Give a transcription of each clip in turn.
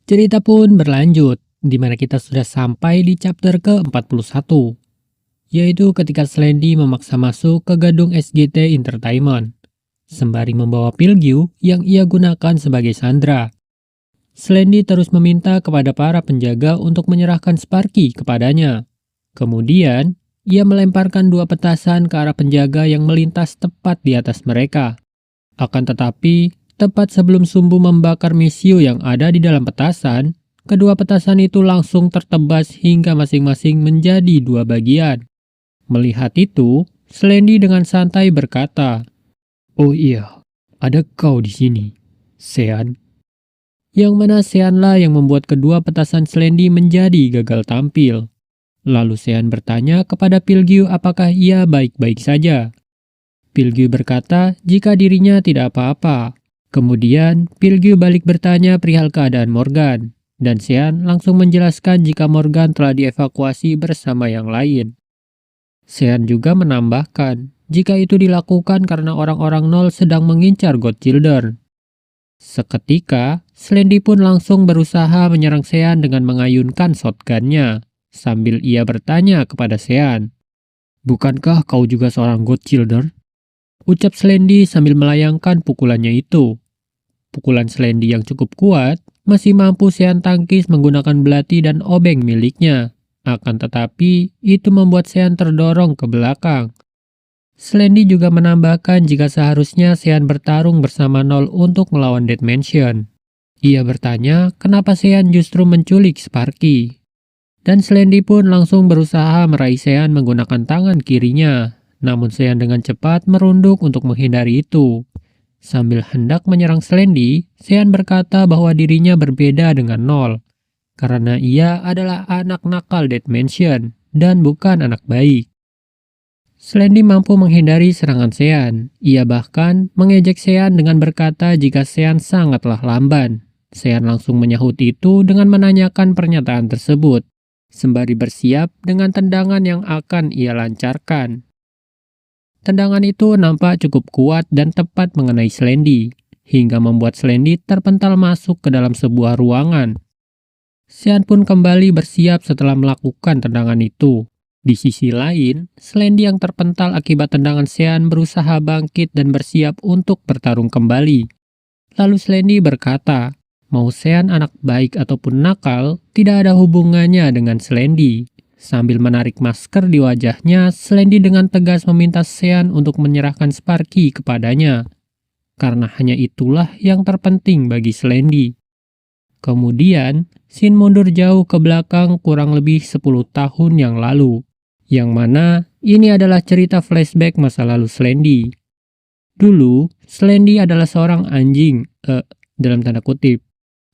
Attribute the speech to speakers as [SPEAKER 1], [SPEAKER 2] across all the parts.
[SPEAKER 1] Cerita pun berlanjut, di mana kita sudah sampai di chapter ke-41, yaitu ketika Slendy memaksa masuk ke gedung SGT Entertainment, sembari membawa Pilgyu yang ia gunakan sebagai sandera. Slendy terus meminta kepada para penjaga untuk menyerahkan Sparky kepadanya. Kemudian, ia melemparkan dua petasan ke arah penjaga yang melintas tepat di atas mereka. Akan tetapi, tepat sebelum sumbu membakar misiu yang ada di dalam petasan, kedua petasan itu langsung tertebas hingga masing-masing menjadi dua bagian. Melihat itu, Slendy dengan santai berkata, "Oh iya, ada kau di sini, Sean." Yang mana Seanlah yang membuat kedua petasan Slendy menjadi gagal tampil. Lalu Sean bertanya kepada Pilgyu apakah ia baik-baik saja. Pilgyu berkata jika dirinya tidak apa-apa. Kemudian Pilgyu balik bertanya perihal keadaan Morgan, dan Sean langsung menjelaskan jika Morgan telah dievakuasi bersama yang lain. Sean juga menambahkan jika itu dilakukan karena orang-orang Nol sedang mengincar God Children. Seketika, Slendy pun langsung berusaha menyerang Sean dengan mengayunkan shotgunnya, sambil ia bertanya kepada Sean, "Bukankah kau juga seorang God Children?" Ucap Slendy sambil melayangkan pukulannya itu. Pukulan Slendy yang cukup kuat masih mampu Sean tangkis menggunakan belati dan obeng miliknya. Akan tetapi, itu membuat Sean terdorong ke belakang. Slendy juga menambahkan jika seharusnya Sean bertarung bersama Nol untuk melawan Dead Mansion. Ia bertanya kenapa Sean justru menculik Sparky. Dan Slendy pun langsung berusaha meraih Sean menggunakan tangan kirinya. Namun Sean dengan cepat merunduk untuk menghindari itu. Sambil hendak menyerang Slendy, Sean berkata bahwa dirinya berbeda dengan Nol. Karena ia adalah anak nakal Dead Mansion dan bukan anak baik. Slendy mampu menghindari serangan Sean. Ia bahkan mengejek Sean dengan berkata jika Sean sangatlah lamban. Sean langsung menyahut itu dengan menanyakan pernyataan tersebut, sembari bersiap dengan tendangan yang akan ia lancarkan. Tendangan itu nampak cukup kuat dan tepat mengenai Slendy, hingga membuat Slendy terpental masuk ke dalam sebuah ruangan. Sean pun kembali bersiap setelah melakukan tendangan itu. Di sisi lain, Slendy yang terpental akibat tendangan Sean berusaha bangkit dan bersiap untuk bertarung kembali. Lalu Slendy berkata, mau Sean anak baik ataupun nakal, tidak ada hubungannya dengan Slendy. Sambil menarik masker di wajahnya, Slendy dengan tegas meminta Sean untuk menyerahkan Sparky kepadanya. Karena hanya itulah yang terpenting bagi Slendy. Kemudian, scene mundur jauh ke belakang kurang lebih 10 tahun yang lalu. Yang mana ini adalah cerita flashback masa lalu Slendy. Dulu, Slendy adalah seorang anjing, dalam tanda kutip,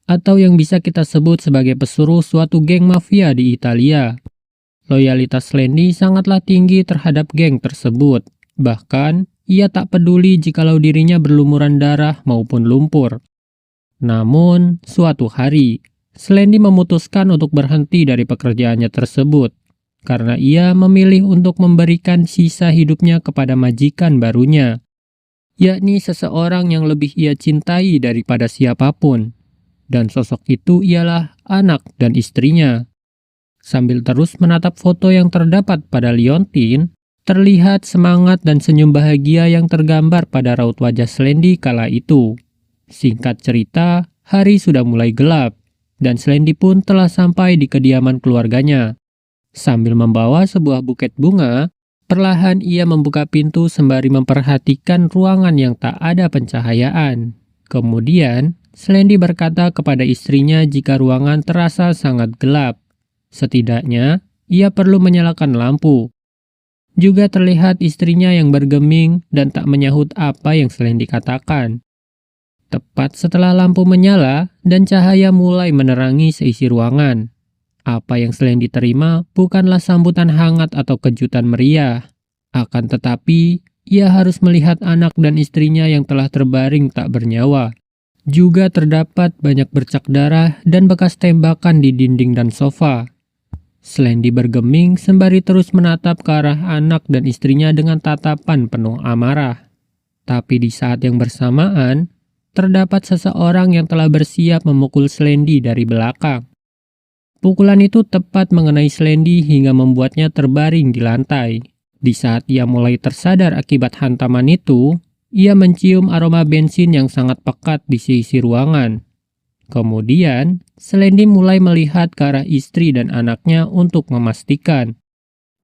[SPEAKER 1] atau yang bisa kita sebut sebagai pesuruh suatu geng mafia di Italia. Loyalitas Slendy sangatlah tinggi terhadap geng tersebut. Bahkan, ia tak peduli jikalau dirinya berlumuran darah maupun lumpur. Namun, suatu hari, Slendy memutuskan untuk berhenti dari pekerjaannya tersebut. Karena ia memilih untuk memberikan sisa hidupnya kepada majikan barunya, yakni seseorang yang lebih ia cintai daripada siapapun. Dan sosok itu ialah anak dan istrinya. Sambil terus menatap foto yang terdapat pada liontin, terlihat semangat dan senyum bahagia yang tergambar pada raut wajah Slendy kala itu. Singkat cerita, hari sudah mulai gelap, dan Slendy pun telah sampai di kediaman keluarganya. Sambil membawa sebuah buket bunga, perlahan ia membuka pintu sembari memperhatikan ruangan yang tak ada pencahayaan. Kemudian, Slendy berkata kepada istrinya jika ruangan terasa sangat gelap. Setidaknya, ia perlu menyalakan lampu. Juga terlihat istrinya yang bergeming dan tak menyahut apa yang Slendy katakan. Tepat setelah lampu menyala dan cahaya mulai menerangi seisi ruangan. Apa yang Slendy terima bukanlah sambutan hangat atau kejutan meriah. Akan tetapi, ia harus melihat anak dan istrinya yang telah terbaring tak bernyawa. Juga terdapat banyak bercak darah dan bekas tembakan di dinding dan sofa. Slendy bergeming sembari terus menatap ke arah anak dan istrinya dengan tatapan penuh amarah. Tapi di saat yang bersamaan, terdapat seseorang yang telah bersiap memukul Slendy dari belakang. Pukulan itu tepat mengenai Slendy hingga membuatnya terbaring di lantai. Di saat ia mulai tersadar akibat hantaman itu, ia mencium aroma bensin yang sangat pekat di sisi ruangan. Kemudian, Slendy mulai melihat ke arah istri dan anaknya untuk memastikan.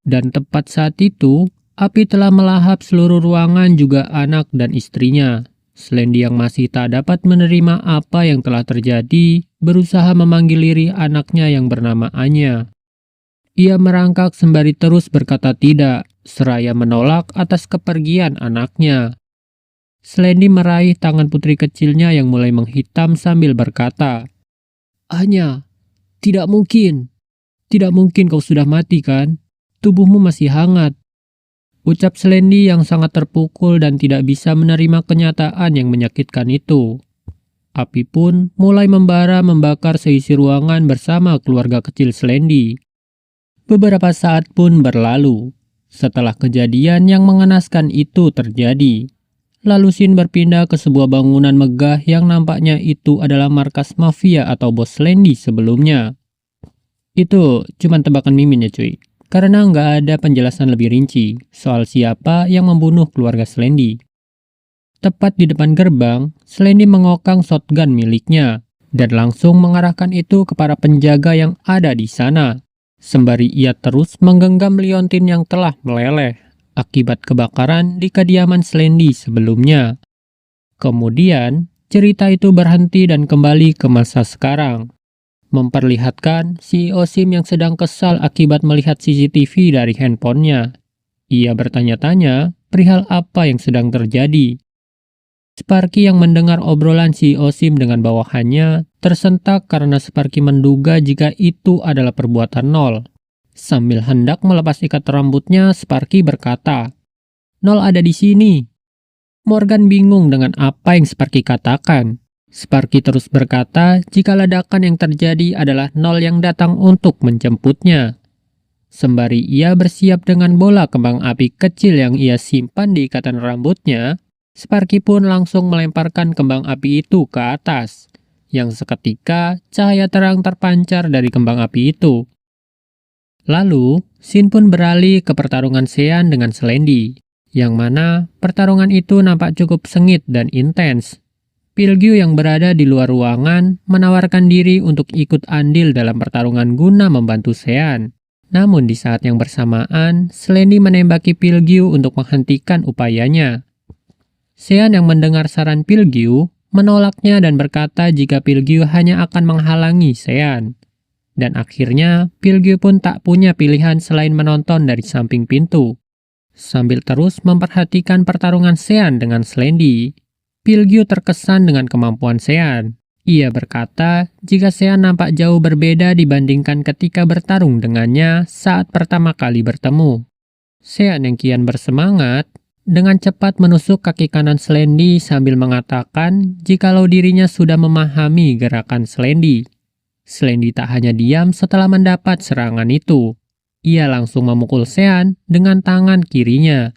[SPEAKER 1] Dan tepat saat itu, api telah melahap seluruh ruangan juga anak dan istrinya. Slendy yang masih tak dapat menerima apa yang telah terjadi, berusaha memanggil lirih anaknya yang bernama Anya. Ia merangkak sembari terus berkata tidak, seraya menolak atas kepergian anaknya. Slendy meraih tangan putri kecilnya yang mulai menghitam sambil berkata, "Anya, tidak mungkin. Tidak mungkin kau sudah mati kan? Tubuhmu masih hangat." Ucap Slendy yang sangat terpukul dan tidak bisa menerima kenyataan yang menyakitkan itu. Api pun mulai membara membakar seisi ruangan bersama keluarga kecil Slendy. Beberapa saat pun berlalu setelah kejadian yang mengenaskan itu terjadi. Lalu Shin berpindah ke sebuah bangunan megah yang nampaknya itu adalah markas mafia atau bos Slendy sebelumnya. Itu cuma tebakan Mimin ya cuy. Karena nggak ada penjelasan lebih rinci soal siapa yang membunuh keluarga Slendy. Tepat di depan gerbang, Slendy mengokang shotgun miliknya dan langsung mengarahkan itu ke para penjaga yang ada di sana. Sembari ia terus menggenggam liontin yang telah meleleh akibat kebakaran di kediaman Slendy sebelumnya. Kemudian, cerita itu berhenti dan kembali ke masa sekarang. Memperlihatkan CEO SIM yang sedang kesal akibat melihat CCTV dari handphonenya. Ia bertanya-tanya perihal apa yang sedang terjadi. Sparky yang mendengar obrolan CEO SIM dengan bawahannya tersentak karena Sparky menduga jika itu adalah perbuatan Nol. Sambil hendak melepas ikat rambutnya, Sparky berkata, "Nol ada di sini." Morgan bingung dengan apa yang Sparky katakan. Sparky terus berkata jika ledakan yang terjadi adalah Nol yang datang untuk menjemputnya. Sembari ia bersiap dengan bola kembang api kecil yang ia simpan di ikatan rambutnya, Sparky pun langsung melemparkan kembang api itu ke atas, yang seketika cahaya terang terpancar dari kembang api itu. Lalu, Shin pun beralih ke pertarungan Sean dengan Slendy, yang mana pertarungan itu nampak cukup sengit dan intens. Pilgyu yang berada di luar ruangan menawarkan diri untuk ikut andil dalam pertarungan guna membantu Sean. Namun di saat yang bersamaan, Slendy menembaki Pilgyu untuk menghentikan upayanya. Sean yang mendengar saran Pilgyu menolaknya dan berkata jika Pilgyu hanya akan menghalangi Sean. Dan akhirnya Pilgyu pun tak punya pilihan selain menonton dari samping pintu. Sambil terus memperhatikan pertarungan Sean dengan Slendy, Pilgyu terkesan dengan kemampuan Sean. Ia berkata jika Sean nampak jauh berbeda dibandingkan ketika bertarung dengannya saat pertama kali bertemu. Sean yang kian bersemangat, dengan cepat menusuk kaki kanan Slendy sambil mengatakan jikalau dirinya sudah memahami gerakan Slendy. Slendy tak hanya diam setelah mendapat serangan itu. Ia langsung memukul Sean dengan tangan kirinya.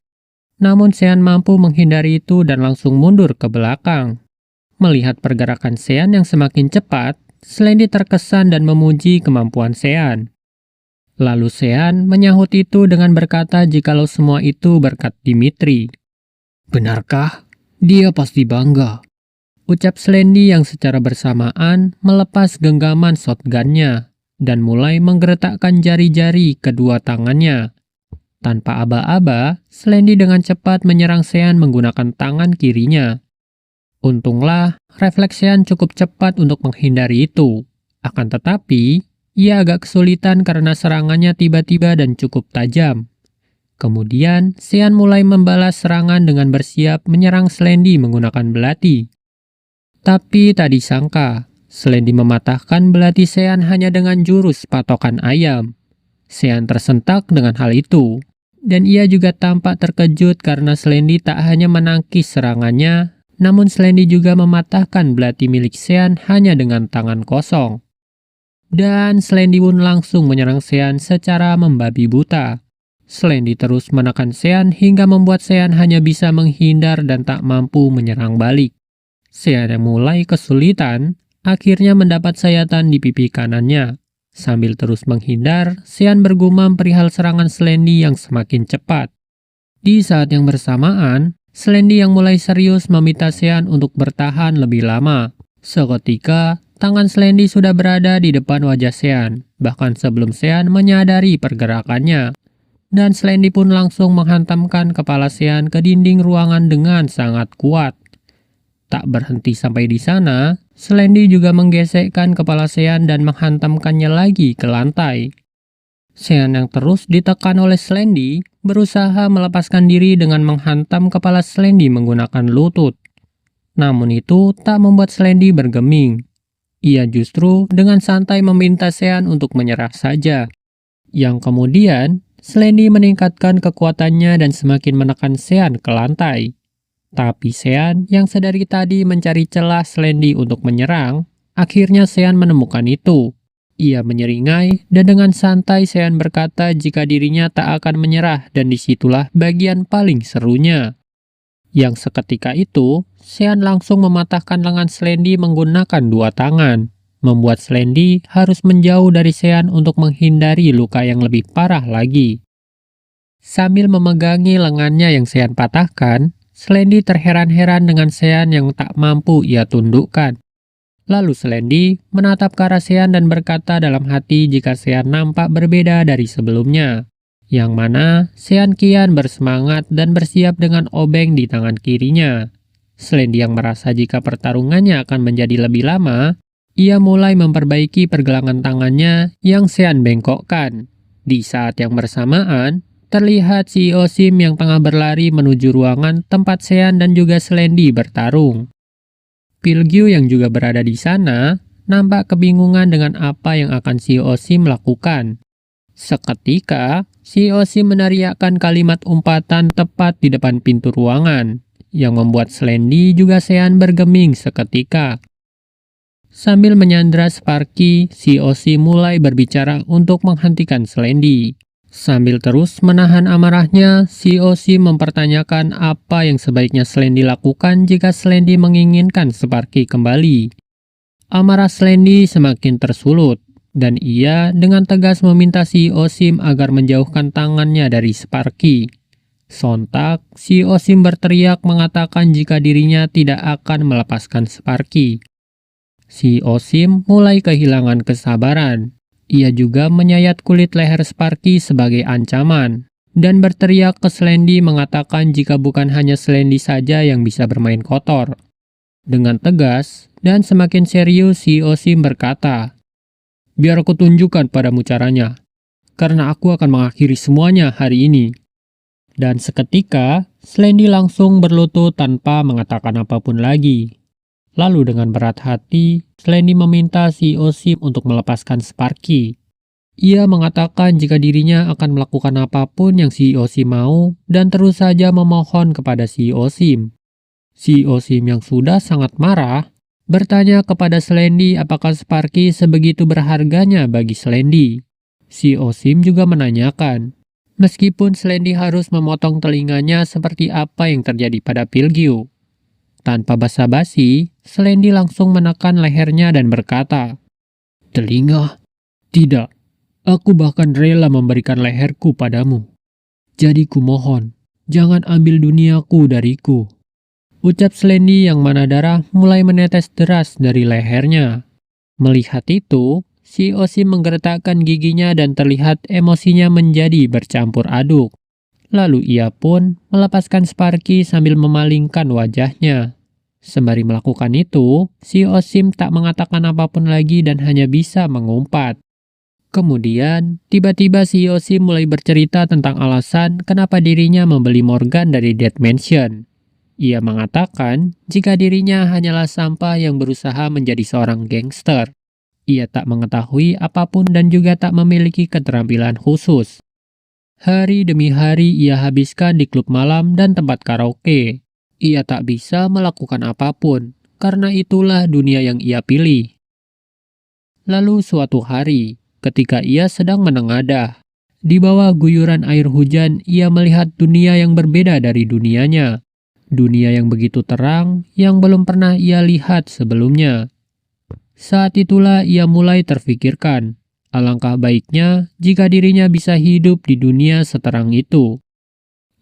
[SPEAKER 1] Namun Sean mampu menghindari itu dan langsung mundur ke belakang. Melihat pergerakan Sean yang semakin cepat, Slendy terkesan dan memuji kemampuan Sean. Lalu Sean menyahut itu dengan berkata jikalau semua itu berkat Dimitri. "Benarkah? Dia pasti bangga," ucap Slendy yang secara bersamaan melepas genggaman shotgunnya dan mulai menggeretakkan jari-jari kedua tangannya. Tanpa aba-aba, Slendy dengan cepat menyerang Sean menggunakan tangan kirinya. Untunglah, refleks Sean cukup cepat untuk menghindari itu. Akan tetapi, ia agak kesulitan karena serangannya tiba-tiba dan cukup tajam. Kemudian, Sean mulai membalas serangan dengan bersiap menyerang Slendy menggunakan belati. Tapi tak disangka, Slendy mematahkan belati Sean hanya dengan jurus patokan ayam. Sean tersentak dengan hal itu. Dan ia juga tampak terkejut karena Slendy tak hanya menangkis serangannya, namun Slendy juga mematahkan belati milik Sean hanya dengan tangan kosong. Dan Slendy pun langsung menyerang Sean secara membabi buta. Slendy terus menekan Sean hingga membuat Sean hanya bisa menghindar dan tak mampu menyerang balik. Sean yang mulai kesulitan akhirnya mendapat sayatan di pipi kanannya. Sambil terus menghindar, Sean bergumam perihal serangan Slendy yang semakin cepat. Di saat yang bersamaan, Slendy yang mulai serius meminta Sean untuk bertahan lebih lama. Seketika, tangan Slendy sudah berada di depan wajah Sean, bahkan sebelum Sean menyadari pergerakannya. Dan Slendy pun langsung menghantamkan kepala Sean ke dinding ruangan dengan sangat kuat. Tak berhenti sampai di sana, Slendy juga menggesekkan kepala Sean dan menghantamkannya lagi ke lantai. Sean yang terus ditekan oleh Slendy berusaha melepaskan diri dengan menghantam kepala Slendy menggunakan lutut. Namun itu tak membuat Slendy bergeming. Ia justru dengan santai meminta Sean untuk menyerah saja. Yang kemudian, Slendy meningkatkan kekuatannya dan semakin menekan Sean ke lantai. Tapi Sean yang sedari tadi mencari celah Slendy untuk menyerang, akhirnya Sean menemukan itu. Ia menyeringai dan dengan santai Sean berkata jika dirinya tak akan menyerah dan disitulah bagian paling serunya. Yang seketika itu, Sean langsung mematahkan lengan Slendy menggunakan dua tangan, membuat Slendy harus menjauh dari Sean untuk menghindari luka yang lebih parah lagi. Sambil memegangi lengannya yang Sean patahkan, Slendy terheran-heran dengan Sean yang tak mampu ia tundukkan. Lalu Slendy menatap ke arah Sean dan berkata dalam hati jika Sean nampak berbeda dari sebelumnya. Yang mana Sean kian bersemangat dan bersiap dengan obeng di tangan kirinya. Slendy yang merasa jika pertarungannya akan menjadi lebih lama, ia mulai memperbaiki pergelangan tangannya yang Sean bengkokkan. Di saat yang bersamaan, terlihat CEO Sim yang tengah berlari menuju ruangan tempat Sean dan juga Slendy bertarung. Pilgyu yang juga berada di sana nampak kebingungan dengan apa yang akan CEO Sim lakukan. Seketika, CEO Sim meneriakkan kalimat umpatan tepat di depan pintu ruangan, yang membuat Slendy juga Sean bergeming seketika. Sambil menyandra Sparky, CEO Sim mulai berbicara untuk menghentikan Slendy. Sambil terus menahan amarahnya, CEO Sim mempertanyakan apa yang sebaiknya Slendy lakukan jika Slendy menginginkan Sparky kembali. Amarah Slendy semakin tersulut, dan ia dengan tegas meminta CEO Sim agar menjauhkan tangannya dari Sparky. Sontak, CEO Sim berteriak mengatakan jika dirinya tidak akan melepaskan Sparky. CEO Sim mulai kehilangan kesabaran. Ia juga menyayat kulit leher Sparky sebagai ancaman, dan berteriak ke Slendy mengatakan jika bukan hanya Slendy saja yang bisa bermain kotor. Dengan tegas dan semakin serius CEO Sim berkata, "Biar aku tunjukkan padamu caranya, karena aku akan mengakhiri semuanya hari ini." Dan seketika, Slendy langsung berlutut tanpa mengatakan apapun lagi. Lalu dengan berat hati, Slendy meminta CEO Sim untuk melepaskan Sparky. Ia mengatakan jika dirinya akan melakukan apapun yang CEO Sim mau dan terus saja memohon kepada CEO Sim. CEO Sim yang sudah sangat marah, bertanya kepada Slendy apakah Sparky sebegitu berharganya bagi Slendy. CEO Sim juga menanyakan, meskipun Slendy harus memotong telinganya seperti apa yang terjadi pada Pilgyu. Tanpa basa-basi, Slendy langsung menekan lehernya dan berkata, "Telinga? Tidak, aku bahkan rela memberikan leherku padamu. Jadi kumohon, jangan ambil duniaku dariku." Ucap Slendy yang mana darah mulai menetes deras dari lehernya. Melihat itu, si Osim menggeretakkan giginya dan terlihat emosinya menjadi bercampur aduk. Lalu ia pun melepaskan Sparky sambil memalingkan wajahnya. Sembari melakukan itu, si Osim tak mengatakan apapun lagi dan hanya bisa mengumpat. Kemudian, tiba-tiba si Osim mulai bercerita tentang alasan kenapa dirinya membeli Morgan dari Dead Mansion. Ia mengatakan jika dirinya hanyalah sampah yang berusaha menjadi seorang gangster. Ia tak mengetahui apapun dan juga tak memiliki keterampilan khusus. Hari demi hari ia habiskan di klub malam dan tempat karaoke. Ia tak bisa melakukan apapun, karena itulah dunia yang ia pilih. Lalu suatu hari, ketika ia sedang menengadah, di bawah guyuran air hujan ia melihat dunia yang berbeda dari dunianya. dunia yang begitu terang yang belum pernah ia lihat sebelumnya. Saat itulah ia mulai terfikirkan, alangkah baiknya jika dirinya bisa hidup di dunia seterang itu.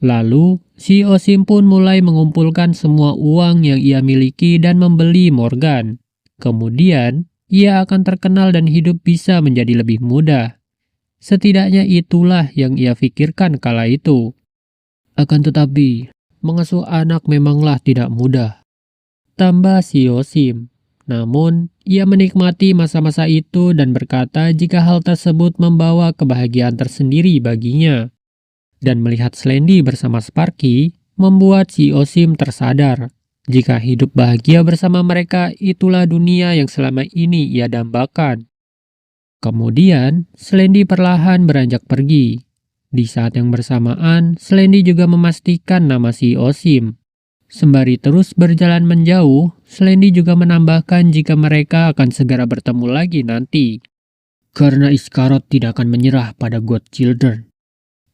[SPEAKER 1] Lalu, si Osim pun mulai mengumpulkan semua uang yang ia miliki dan membeli Morgan. Kemudian, ia akan terkenal dan hidup bisa menjadi lebih mudah. Setidaknya itulah yang ia pikirkan kala itu. Akan tetapi, mengasuh anak memanglah tidak mudah, tambah si Osim. Namun, ia menikmati masa-masa itu dan berkata jika hal tersebut membawa kebahagiaan tersendiri baginya. Dan melihat Slendy bersama Sparky, membuat si Osim tersadar jika hidup bahagia bersama mereka itulah dunia yang selama ini ia dambakan. Kemudian, Slendy perlahan beranjak pergi. Di saat yang bersamaan, Slendy juga memastikan nama si Osim. Sembari terus berjalan menjauh, Slendy juga menambahkan jika mereka akan segera bertemu lagi nanti. Karena Iskarot tidak akan menyerah pada Godchildren,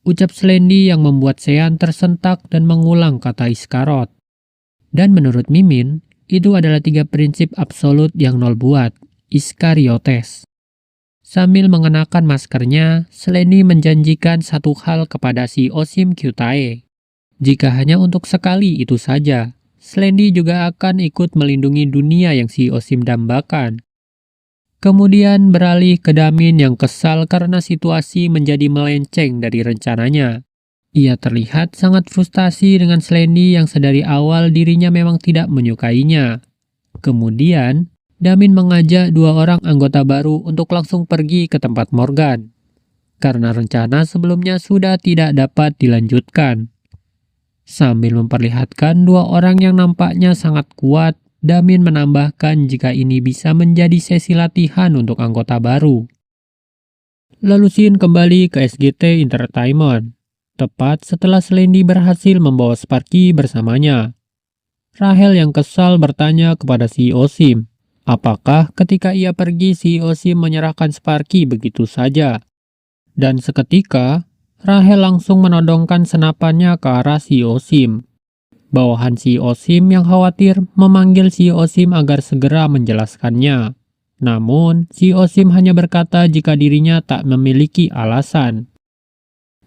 [SPEAKER 1] ucap Slendy yang membuat Sean tersentak dan mengulang kata Iskarot. Dan menurut Mimin, itu adalah 3 prinsip absolut yang Nol buat, Iskariotes. Sambil mengenakan maskernya, Slendy menjanjikan satu hal kepada si Osim Kyutae. Jika hanya untuk sekali itu saja, Slendy juga akan ikut melindungi dunia yang si Osim dambakan. Kemudian beralih ke Damin yang kesal karena situasi menjadi melenceng dari rencananya. Ia terlihat sangat frustasi dengan Slendy yang sedari awal dirinya memang tidak menyukainya. Kemudian, Damin mengajak 2 orang anggota baru untuk langsung pergi ke tempat Morgan, karena rencana sebelumnya sudah tidak dapat dilanjutkan. Sambil memperlihatkan 2 orang yang nampaknya sangat kuat, Damin menambahkan jika ini bisa menjadi sesi latihan untuk anggota baru. Lalu Shin kembali ke SGT Entertainment, tepat setelah Slendy berhasil membawa Sparky bersamanya. Rahel yang kesal bertanya kepada si Osim, apakah ketika ia pergi si Osim menyerahkan Sparky begitu saja? Dan seketika, Rahel langsung menodongkan senapannya ke arah si Osim. Bawahan si Osim yang khawatir memanggil si Osim agar segera menjelaskannya. Namun, si Osim hanya berkata jika dirinya tak memiliki alasan.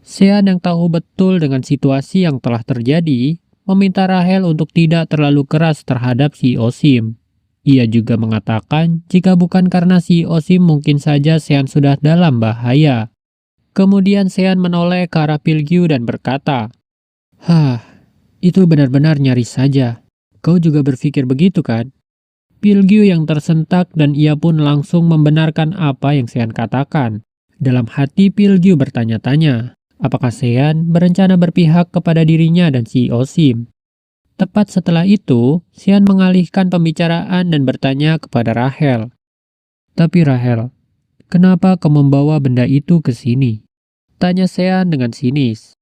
[SPEAKER 1] Sean yang tahu betul dengan situasi yang telah terjadi, meminta Rahel untuk tidak terlalu keras terhadap si Osim. Ia juga mengatakan jika bukan karena si Osim mungkin saja Sean sudah dalam bahaya. Kemudian Sean menoleh ke arah Pilgyu dan berkata, itu benar-benar nyaris saja. Kau juga berpikir begitu kan? Pilgyu yang tersentak dan ia pun langsung membenarkan apa yang Sean katakan. Dalam hati Pilgyu bertanya-tanya, apakah Sean berencana berpihak kepada dirinya dan si Osim? Tepat setelah itu, Sean mengalihkan pembicaraan dan bertanya kepada Rahel. Tapi Rahel, kenapa kau membawa benda itu ke sini? Tanya Sean dengan sinis.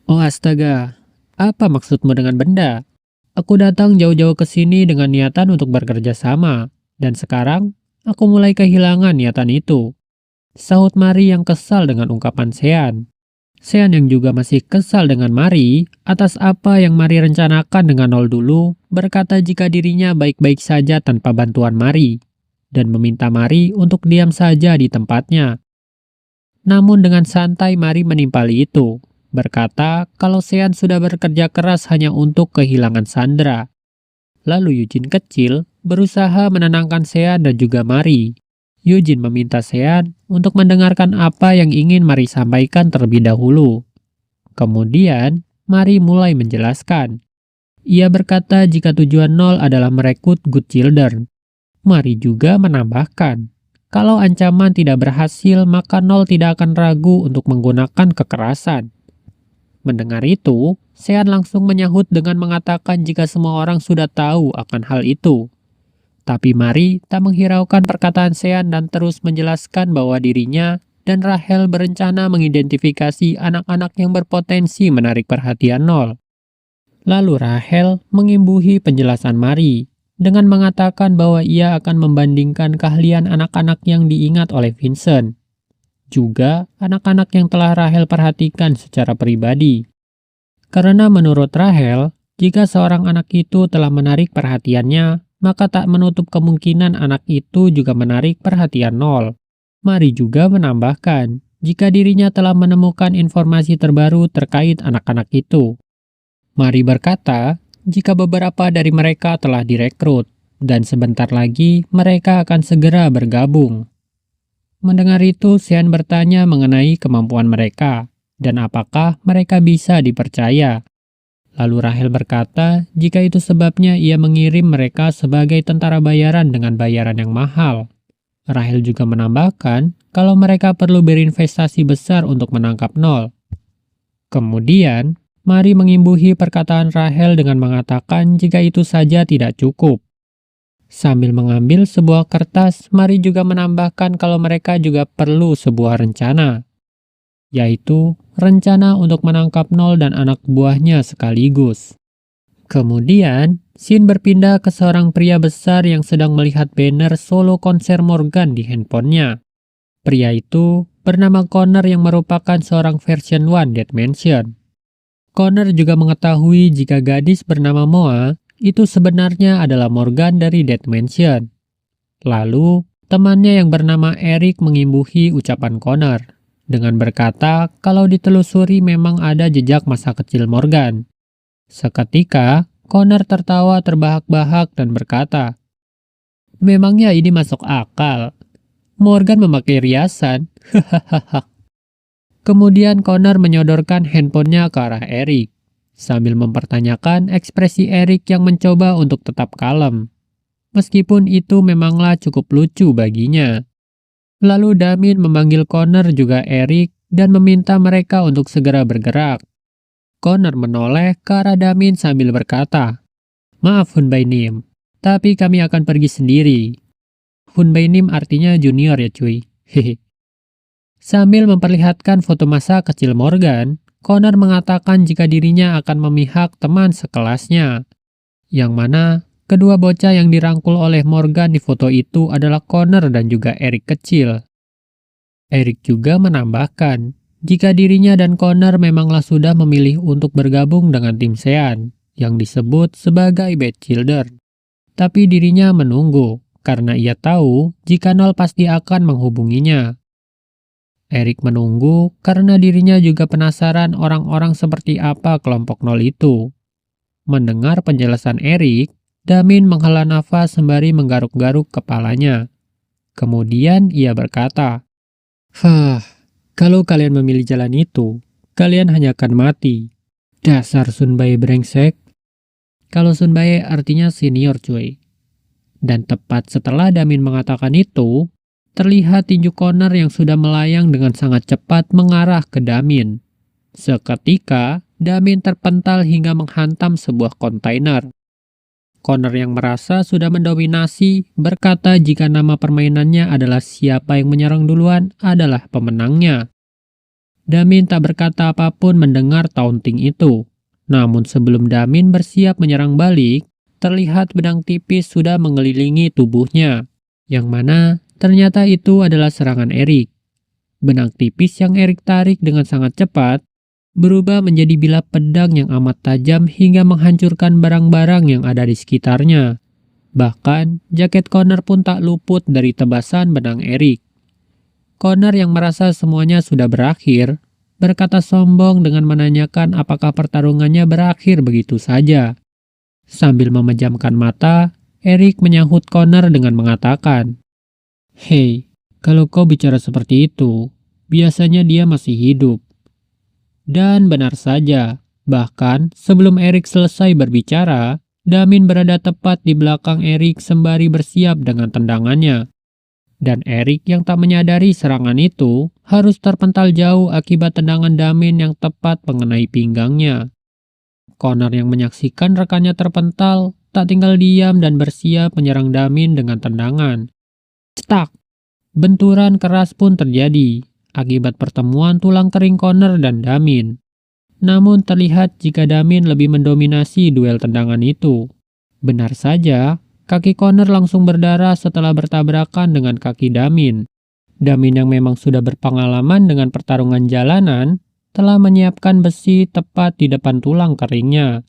[SPEAKER 1] Oh astaga, apa maksudmu dengan benda? Aku datang jauh-jauh ke sini dengan niatan untuk bekerja sama, dan sekarang aku mulai kehilangan niatan itu. Sahut Mari yang kesal dengan ungkapan Sean. Sean yang juga masih kesal dengan Mari atas apa yang Mari rencanakan dengan Nol dulu, berkata jika dirinya baik-baik saja tanpa bantuan Mari, dan meminta Mari untuk diam saja di tempatnya. Namun dengan santai Mari menimpali itu, berkata kalau Sean sudah bekerja keras hanya untuk kehilangan Sandra. Lalu Eugene kecil berusaha menenangkan Sean dan juga Mari. Eugene meminta Sean untuk mendengarkan apa yang ingin Mari sampaikan terlebih dahulu. Kemudian, Mari mulai menjelaskan. Ia berkata jika tujuan Nol adalah merekrut Good Children. Mari juga menambahkan, kalau ancaman tidak berhasil maka Nol tidak akan ragu untuk menggunakan kekerasan. Mendengar itu, Sean langsung menyahut dengan mengatakan jika semua orang sudah tahu akan hal itu. Tapi Mari tak menghiraukan perkataan Sean dan terus menjelaskan bahwa dirinya dan Rahel berencana mengidentifikasi anak-anak yang berpotensi menarik perhatian Nol. Lalu Rahel mengimbuhi penjelasan Mari dengan mengatakan bahwa ia akan membandingkan keahlian anak-anak yang diingat oleh Vincent, juga anak-anak yang telah Rahel perhatikan secara pribadi. Karena menurut Rahel, Jika seorang anak itu telah menarik perhatiannya, maka tak menutup kemungkinan anak itu juga menarik perhatian nol. Mari juga menambahkan, jika dirinya telah menemukan informasi terbaru terkait anak-anak itu. Mari berkata, jika beberapa dari mereka telah direkrut, dan sebentar lagi mereka akan segera bergabung. Mendengar itu, Sean bertanya mengenai kemampuan mereka, dan apakah mereka bisa dipercaya. Lalu Rahel berkata, jika itu sebabnya ia mengirim mereka sebagai tentara bayaran dengan bayaran yang mahal. Rahel juga menambahkan, kalau mereka perlu berinvestasi besar untuk menangkap nol. Kemudian, Mari mengimbuhi perkataan Rahel dengan mengatakan jika itu saja tidak cukup. Sambil mengambil sebuah kertas, Mari juga menambahkan kalau mereka juga perlu sebuah rencana, yaitu rencana untuk menangkap Nol dan anak buahnya sekaligus. Kemudian, Scene berpindah ke seorang pria besar yang sedang melihat banner solo konser Morgan di handphonenya. Pria itu bernama Connor yang merupakan seorang version 1 Dead Mansion. Connor juga mengetahui jika gadis bernama Moa itu sebenarnya adalah Morgan dari Dead Mansion. Lalu, temannya yang bernama Eric mengimbuhi ucapan Connor dengan berkata kalau ditelusuri memang ada jejak masa kecil Morgan. Seketika, Connor tertawa terbahak-bahak dan berkata, "Memangnya ini masuk akal? Morgan memakai riasan." Hahaha. Kemudian Connor menyodorkan handphonenya ke arah Eric, sambil mempertanyakan ekspresi Eric yang mencoba untuk tetap kalem. Meskipun itu memanglah cukup lucu baginya. Lalu Damin memanggil Connor juga Eric dan meminta mereka untuk segera bergerak. Connor menoleh ke arah Damin sambil berkata, "Maaf Hunbainim, tapi kami akan pergi sendiri." Hunbainim artinya junior ya cuy. Hehe. Sambil memperlihatkan foto masa kecil Morgan, Connor mengatakan jika dirinya akan memihak teman sekelasnya, yang mana kedua bocah yang dirangkul oleh Morgan di foto itu adalah Connor dan juga Eric kecil. Eric juga menambahkan, jika dirinya dan Connor memanglah sudah memilih untuk bergabung dengan tim Sean, yang disebut sebagai Bad Children. Tapi dirinya menunggu, karena ia tahu jika Nol pasti akan menghubunginya. Eric menunggu karena dirinya juga penasaran orang-orang seperti apa kelompok Nol itu. Mendengar penjelasan Eric, Damin menghela nafas sembari menggaruk-garuk kepalanya. Kemudian ia berkata, kalau kalian memilih jalan itu, kalian hanya akan mati. Dasar Sunbae brengsek." Kalau Sunbae artinya senior cuy. Dan tepat setelah Damin mengatakan itu, terlihat tinju Connor yang sudah melayang dengan sangat cepat mengarah ke Damin. Seketika, Damin terpental hingga menghantam sebuah kontainer. Connor yang merasa sudah mendominasi berkata jika nama permainannya adalah siapa yang menyerang duluan adalah pemenangnya. Damin tak berkata apapun mendengar taunting itu. Namun sebelum Damin bersiap menyerang balik, terlihat benang tipis sudah mengelilingi tubuhnya, yang mana ternyata itu adalah serangan Eric. Benang tipis yang Eric tarik dengan sangat cepat berubah menjadi bilah pedang yang amat tajam hingga menghancurkan barang-barang yang ada di sekitarnya. Bahkan, jaket Connor pun tak luput dari tebasan benang Eric. Connor yang merasa semuanya sudah berakhir, berkata sombong dengan menanyakan apakah pertarungannya berakhir begitu saja. Sambil memejamkan mata, Eric menyahut Connor dengan mengatakan, "Hei, kalau kau bicara seperti itu, biasanya dia masih hidup." Dan benar saja, bahkan sebelum Eric selesai berbicara, Damin berada tepat di belakang Eric sembari bersiap dengan tendangannya. Dan Eric yang tak menyadari serangan itu harus terpental jauh akibat tendangan Damin yang tepat mengenai pinggangnya. Connor yang menyaksikan rekannya terpental tak tinggal diam dan bersiap menyerang Damin dengan tendangan. Cetak! Benturan keras pun terjadi akibat pertemuan tulang kering Connor dan Damin. Namun terlihat jika Damin lebih mendominasi duel tendangan itu. Benar saja, kaki Connor langsung berdarah setelah bertabrakan dengan kaki Damin. Damin yang memang sudah berpengalaman dengan pertarungan jalanan, telah menyiapkan besi tepat di depan tulang keringnya.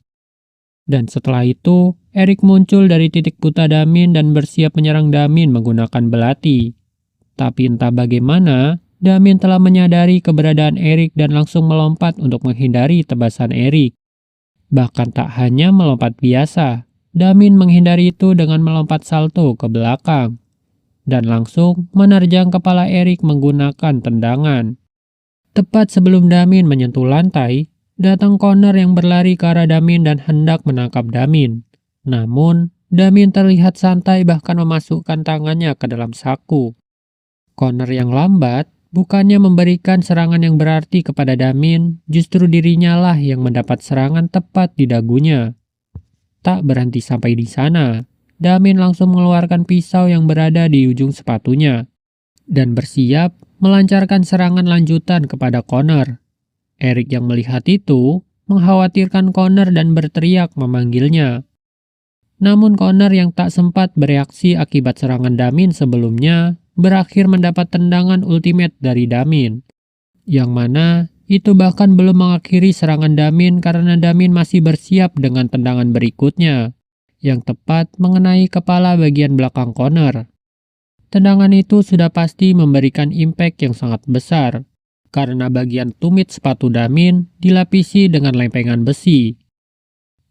[SPEAKER 1] Dan setelah itu, Erik muncul dari titik buta Damin dan bersiap menyerang Damin menggunakan belati. Tapi entah bagaimana, Damin telah menyadari keberadaan Erik dan langsung melompat untuk menghindari tebasan Erik. Bahkan tak hanya melompat biasa, Damin menghindari itu dengan melompat salto ke belakang dan langsung menerjang kepala Erik menggunakan tendangan. Tepat sebelum Damin menyentuh lantai, datang Connor yang berlari ke arah Damin dan hendak menangkap Damin. Namun, Damin terlihat santai bahkan memasukkan tangannya ke dalam saku. Connor yang lambat bukannya memberikan serangan yang berarti kepada Damin, justru dirinya lah yang mendapat serangan tepat di dagunya. Tak berhenti sampai di sana, Damin langsung mengeluarkan pisau yang berada di ujung sepatunya dan bersiap melancarkan serangan lanjutan kepada Connor. Erik yang melihat itu mengkhawatirkan Connor dan berteriak memanggilnya. Namun Connor yang tak sempat bereaksi akibat serangan Damin sebelumnya berakhir mendapat tendangan ultimate dari Damin, yang mana itu bahkan belum mengakhiri serangan Damin karena Damin masih bersiap dengan tendangan berikutnya, yang tepat mengenai kepala bagian belakang Connor. Tendangan itu sudah pasti memberikan impact yang sangat besar, karena bagian tumit sepatu Damin dilapisi dengan lempengan besi.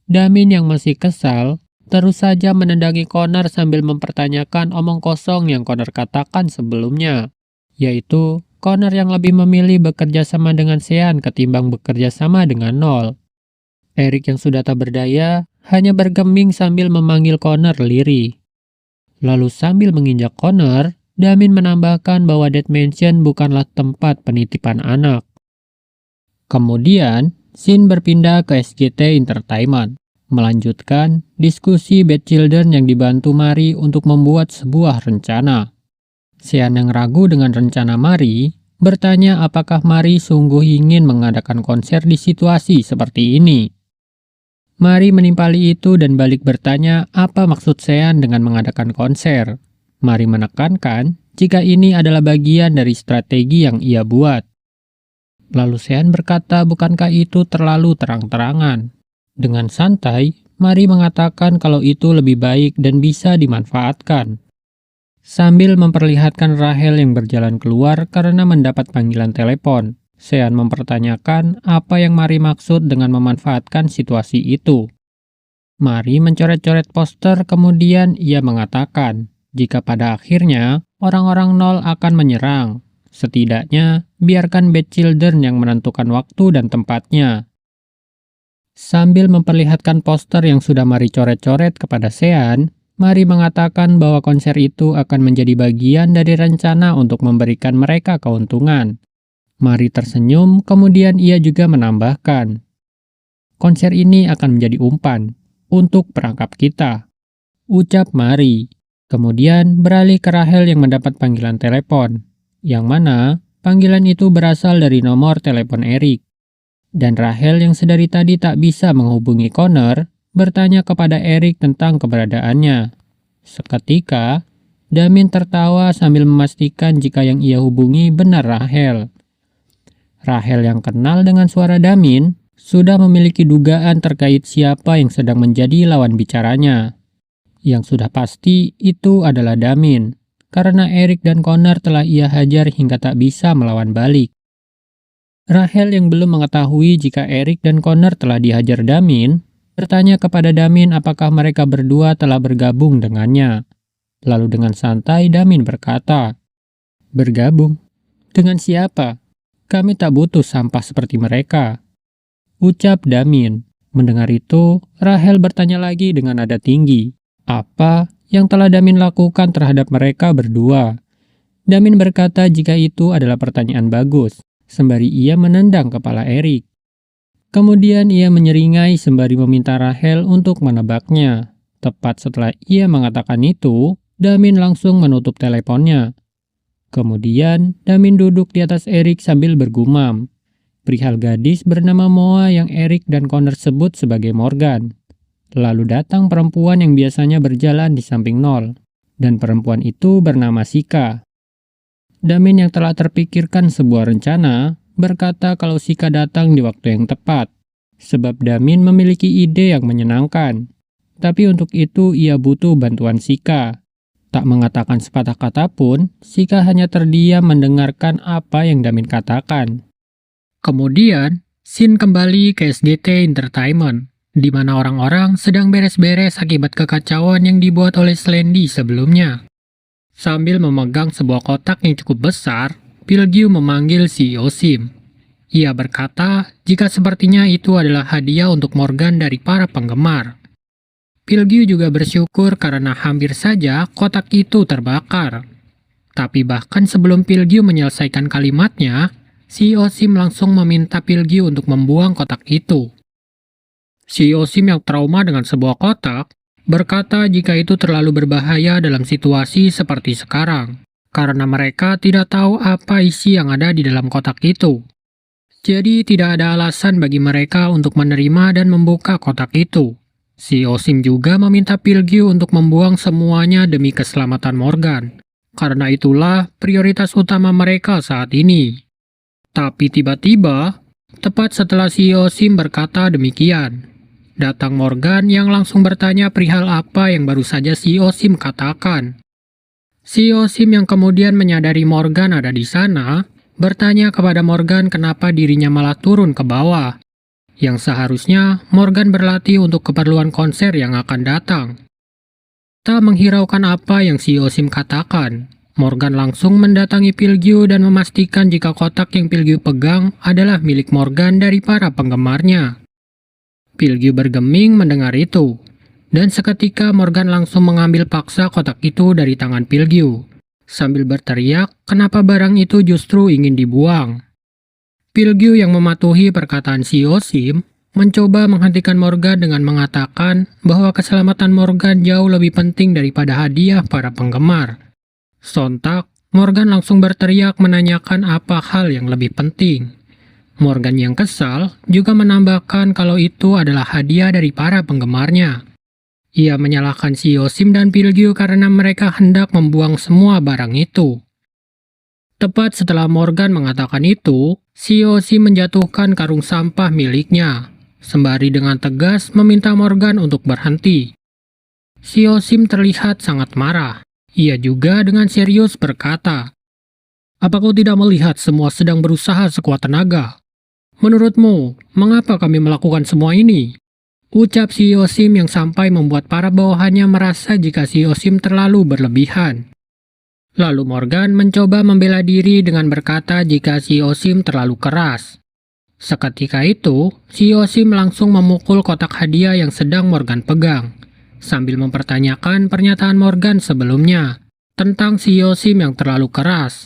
[SPEAKER 1] Damin yang masih kesal, terus saja menendangi Connor sambil mempertanyakan omong kosong yang Connor katakan sebelumnya, yaitu Connor yang lebih memilih bekerja sama dengan Sean ketimbang bekerja sama dengan Nol. Erik yang sudah tak berdaya hanya bergeming sambil memanggil Connor lirih. Lalu sambil menginjak Connor, Damin menambahkan bahwa Dead Mansion bukanlah tempat penitipan anak. Kemudian, scene berpindah ke SGT Entertainment, melanjutkan diskusi Bad Children yang dibantu Mari untuk membuat sebuah rencana. Sean yang ragu dengan rencana Mari, bertanya apakah Mari sungguh ingin mengadakan konser di situasi seperti ini. Mari menimpali itu dan balik bertanya apa maksud Sean dengan mengadakan konser. Mari menekankan jika ini adalah bagian dari strategi yang ia buat. Lalu Sean berkata bukankah itu terlalu terang-terangan. Dengan santai, Mari mengatakan kalau itu lebih baik dan bisa dimanfaatkan. Sambil memperlihatkan Rachel yang berjalan keluar karena mendapat panggilan telepon, Sean mempertanyakan apa yang Mari maksud dengan memanfaatkan situasi itu. Mari mencoret-coret poster, kemudian ia mengatakan jika pada akhirnya orang-orang Nol akan menyerang, setidaknya biarkan Bad Children yang menentukan waktu dan tempatnya. Sambil memperlihatkan poster yang sudah Mari coret-coret kepada Sean, Mari mengatakan bahwa konser itu akan menjadi bagian dari rencana untuk memberikan mereka keuntungan. Mari tersenyum, kemudian ia juga menambahkan, konser ini akan menjadi umpan untuk perangkap kita, ucap Mari. Kemudian beralih ke Rachel yang mendapat panggilan telepon, yang mana panggilan itu berasal dari nomor telepon Erik. Dan Rachel yang sedari tadi tak bisa menghubungi Connor, bertanya kepada Erik tentang keberadaannya. Seketika, Damin tertawa sambil memastikan jika yang ia hubungi benar Rachel. Rachel yang kenal dengan suara Damin sudah memiliki dugaan terkait siapa yang sedang menjadi lawan bicaranya. Yang sudah pasti itu adalah Damin, karena Erik dan Connor telah ia hajar hingga tak bisa melawan balik. Rachel yang belum mengetahui jika Erik dan Connor telah dihajar Damin, bertanya kepada Damin apakah mereka berdua telah bergabung dengannya. Lalu dengan santai Damin berkata, "Bergabung? Dengan siapa? Kami tak butuh sampah seperti mereka," ucap Damin. Mendengar itu, Rachel bertanya lagi dengan nada tinggi, apa yang telah Damin lakukan terhadap mereka berdua? Damin berkata jika itu adalah pertanyaan bagus, sembari ia menendang kepala Erik. Kemudian ia menyeringai sembari meminta Rachel untuk menebaknya. Tepat setelah ia mengatakan itu, Damin langsung menutup teleponnya. Kemudian, Damin duduk di atas Erik sambil bergumam perihal gadis bernama Moa yang Erik dan Connor sebut sebagai Morgan. Lalu datang perempuan yang biasanya berjalan di samping Nol, dan perempuan itu bernama Sika. Damin yang telah terpikirkan sebuah rencana, berkata kalau Sika datang di waktu yang tepat. sebab Damin memiliki ide yang menyenangkan. Tapi untuk itu ia butuh bantuan Sika. Tak mengatakan sepatah kata pun, Sika hanya terdiam mendengarkan apa yang Damin katakan. Kemudian, scene kembali ke SGT Entertainment, di mana orang-orang sedang beres-beres akibat kekacauan yang dibuat oleh Slendy sebelumnya. Sambil memegang sebuah kotak yang cukup besar, Pilgyu memanggil CEO Sim. Ia berkata jika sepertinya itu adalah hadiah untuk Morgan dari para penggemar. Pilgyu juga bersyukur karena hampir saja kotak itu terbakar. Tapi bahkan sebelum Pilgyu menyelesaikan kalimatnya, CEO Sim langsung meminta Pilgyu untuk membuang kotak itu. CEO Sim yang trauma dengan sebuah kotak, berkata jika itu terlalu berbahaya dalam situasi seperti sekarang, karena mereka tidak tahu apa isi yang ada di dalam kotak itu. Jadi tidak ada alasan bagi mereka untuk menerima dan membuka kotak itu. CEO Sim juga meminta Pilgyu untuk membuang semuanya demi keselamatan Morgan. Karena itulah prioritas utama mereka saat ini. Tapi tiba-tiba, tepat setelah CEO Sim berkata demikian, datang Morgan yang langsung bertanya perihal apa yang baru saja CEO Sim katakan. CEO Sim yang kemudian menyadari Morgan ada di sana, bertanya kepada Morgan kenapa dirinya malah turun ke bawah. Yang seharusnya Morgan berlatih untuk keperluan konser yang akan datang. Tak menghiraukan apa yang CEO Sim katakan, Morgan langsung mendatangi Pilgyu dan memastikan jika kotak yang Pilgyu pegang adalah milik Morgan dari para penggemarnya. Pilgyu bergeming mendengar itu, dan seketika Morgan langsung mengambil paksa kotak itu dari tangan Pilgyu, sambil berteriak kenapa barang itu justru ingin dibuang. Pilgyu yang mematuhi perkataan CEO Sim mencoba menghentikan Morgan dengan mengatakan bahwa keselamatan Morgan jauh lebih penting daripada hadiah para penggemar. Sontak, Morgan langsung berteriak menanyakan apa hal yang lebih penting. Morgan yang kesal juga menambahkan kalau itu adalah hadiah dari para penggemarnya. Ia menyalahkan CEO Sim dan Pilgyu karena mereka hendak membuang semua barang itu. Tepat setelah Morgan mengatakan itu, CEO Sim menjatuhkan karung sampah miliknya, sembari dengan tegas meminta Morgan untuk berhenti. CEO Sim terlihat sangat marah. Ia juga dengan serius berkata, "Apa kau tidak melihat semua sedang berusaha sekuat tenaga? Menurutmu, mengapa kami melakukan semua ini?" Ucap CEO Sim yang sampai membuat para bawahannya merasa jika CEO Sim terlalu berlebihan. Lalu Morgan mencoba membela diri dengan berkata jika CEO Sim terlalu keras. Seketika itu, CEO Sim langsung memukul kotak hadiah yang sedang Morgan pegang, sambil mempertanyakan pernyataan Morgan sebelumnya tentang CEO Sim yang terlalu keras.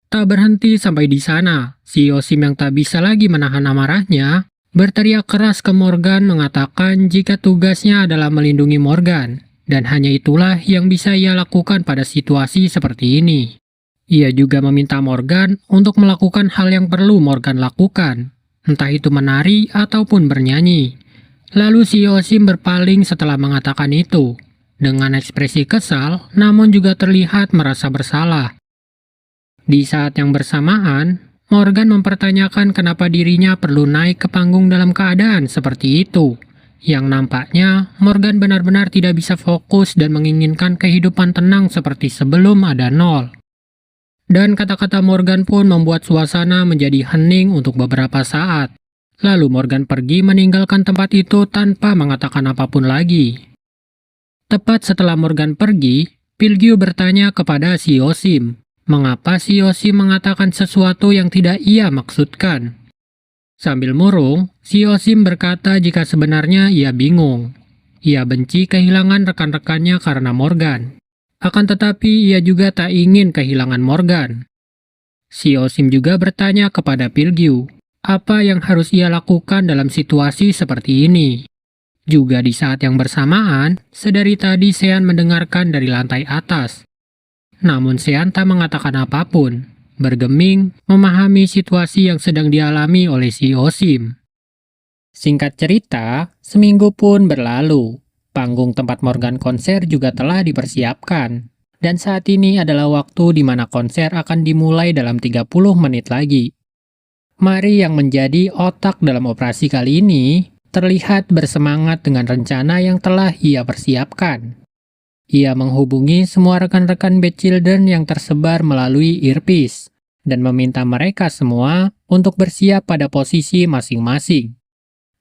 [SPEAKER 1] Tak berhenti sampai di sana, CEO Sim yang tak bisa lagi menahan amarahnya, berteriak keras ke Morgan mengatakan jika tugasnya adalah melindungi Morgan. Dan hanya itulah yang bisa ia lakukan pada situasi seperti ini. Ia juga meminta Morgan untuk melakukan hal yang perlu Morgan lakukan, entah itu menari ataupun bernyanyi. Lalu CEO Sim berpaling setelah mengatakan itu, dengan ekspresi kesal namun juga terlihat merasa bersalah. Di saat yang bersamaan, Morgan mempertanyakan kenapa dirinya perlu naik ke panggung dalam keadaan seperti itu. Yang nampaknya Morgan benar-benar tidak bisa fokus dan menginginkan kehidupan tenang seperti sebelum ada Nol. Dan kata-kata Morgan pun membuat suasana menjadi hening untuk beberapa saat. Lalu Morgan pergi meninggalkan tempat itu tanpa mengatakan apapun lagi. Tepat setelah Morgan pergi, Pilgyu bertanya kepada CEO Sim, mengapa CEO Sim mengatakan sesuatu yang tidak ia maksudkan. Sambil murung, CEO Sim berkata jika sebenarnya ia bingung. Ia benci kehilangan rekan-rekannya karena Morgan. Akan tetapi ia juga tak ingin kehilangan Morgan. CEO Sim juga bertanya kepada Pilgyu, apa yang harus ia lakukan dalam situasi seperti ini. Juga di saat yang bersamaan, sedari tadi Sean mendengarkan dari lantai atas. Namun Sean tak mengatakan apapun. Bergeming, memahami situasi yang sedang dialami oleh CEO Sim. Singkat cerita, seminggu pun berlalu. Panggung tempat Morgan konser juga telah dipersiapkan. Dan saat ini adalah waktu di mana konser akan dimulai dalam 30 menit lagi. Mari yang menjadi otak dalam operasi kali ini terlihat bersemangat dengan rencana yang telah ia persiapkan. Ia menghubungi semua rekan-rekan Bad Children yang tersebar melalui earpiece dan meminta mereka semua untuk bersiap pada posisi masing-masing.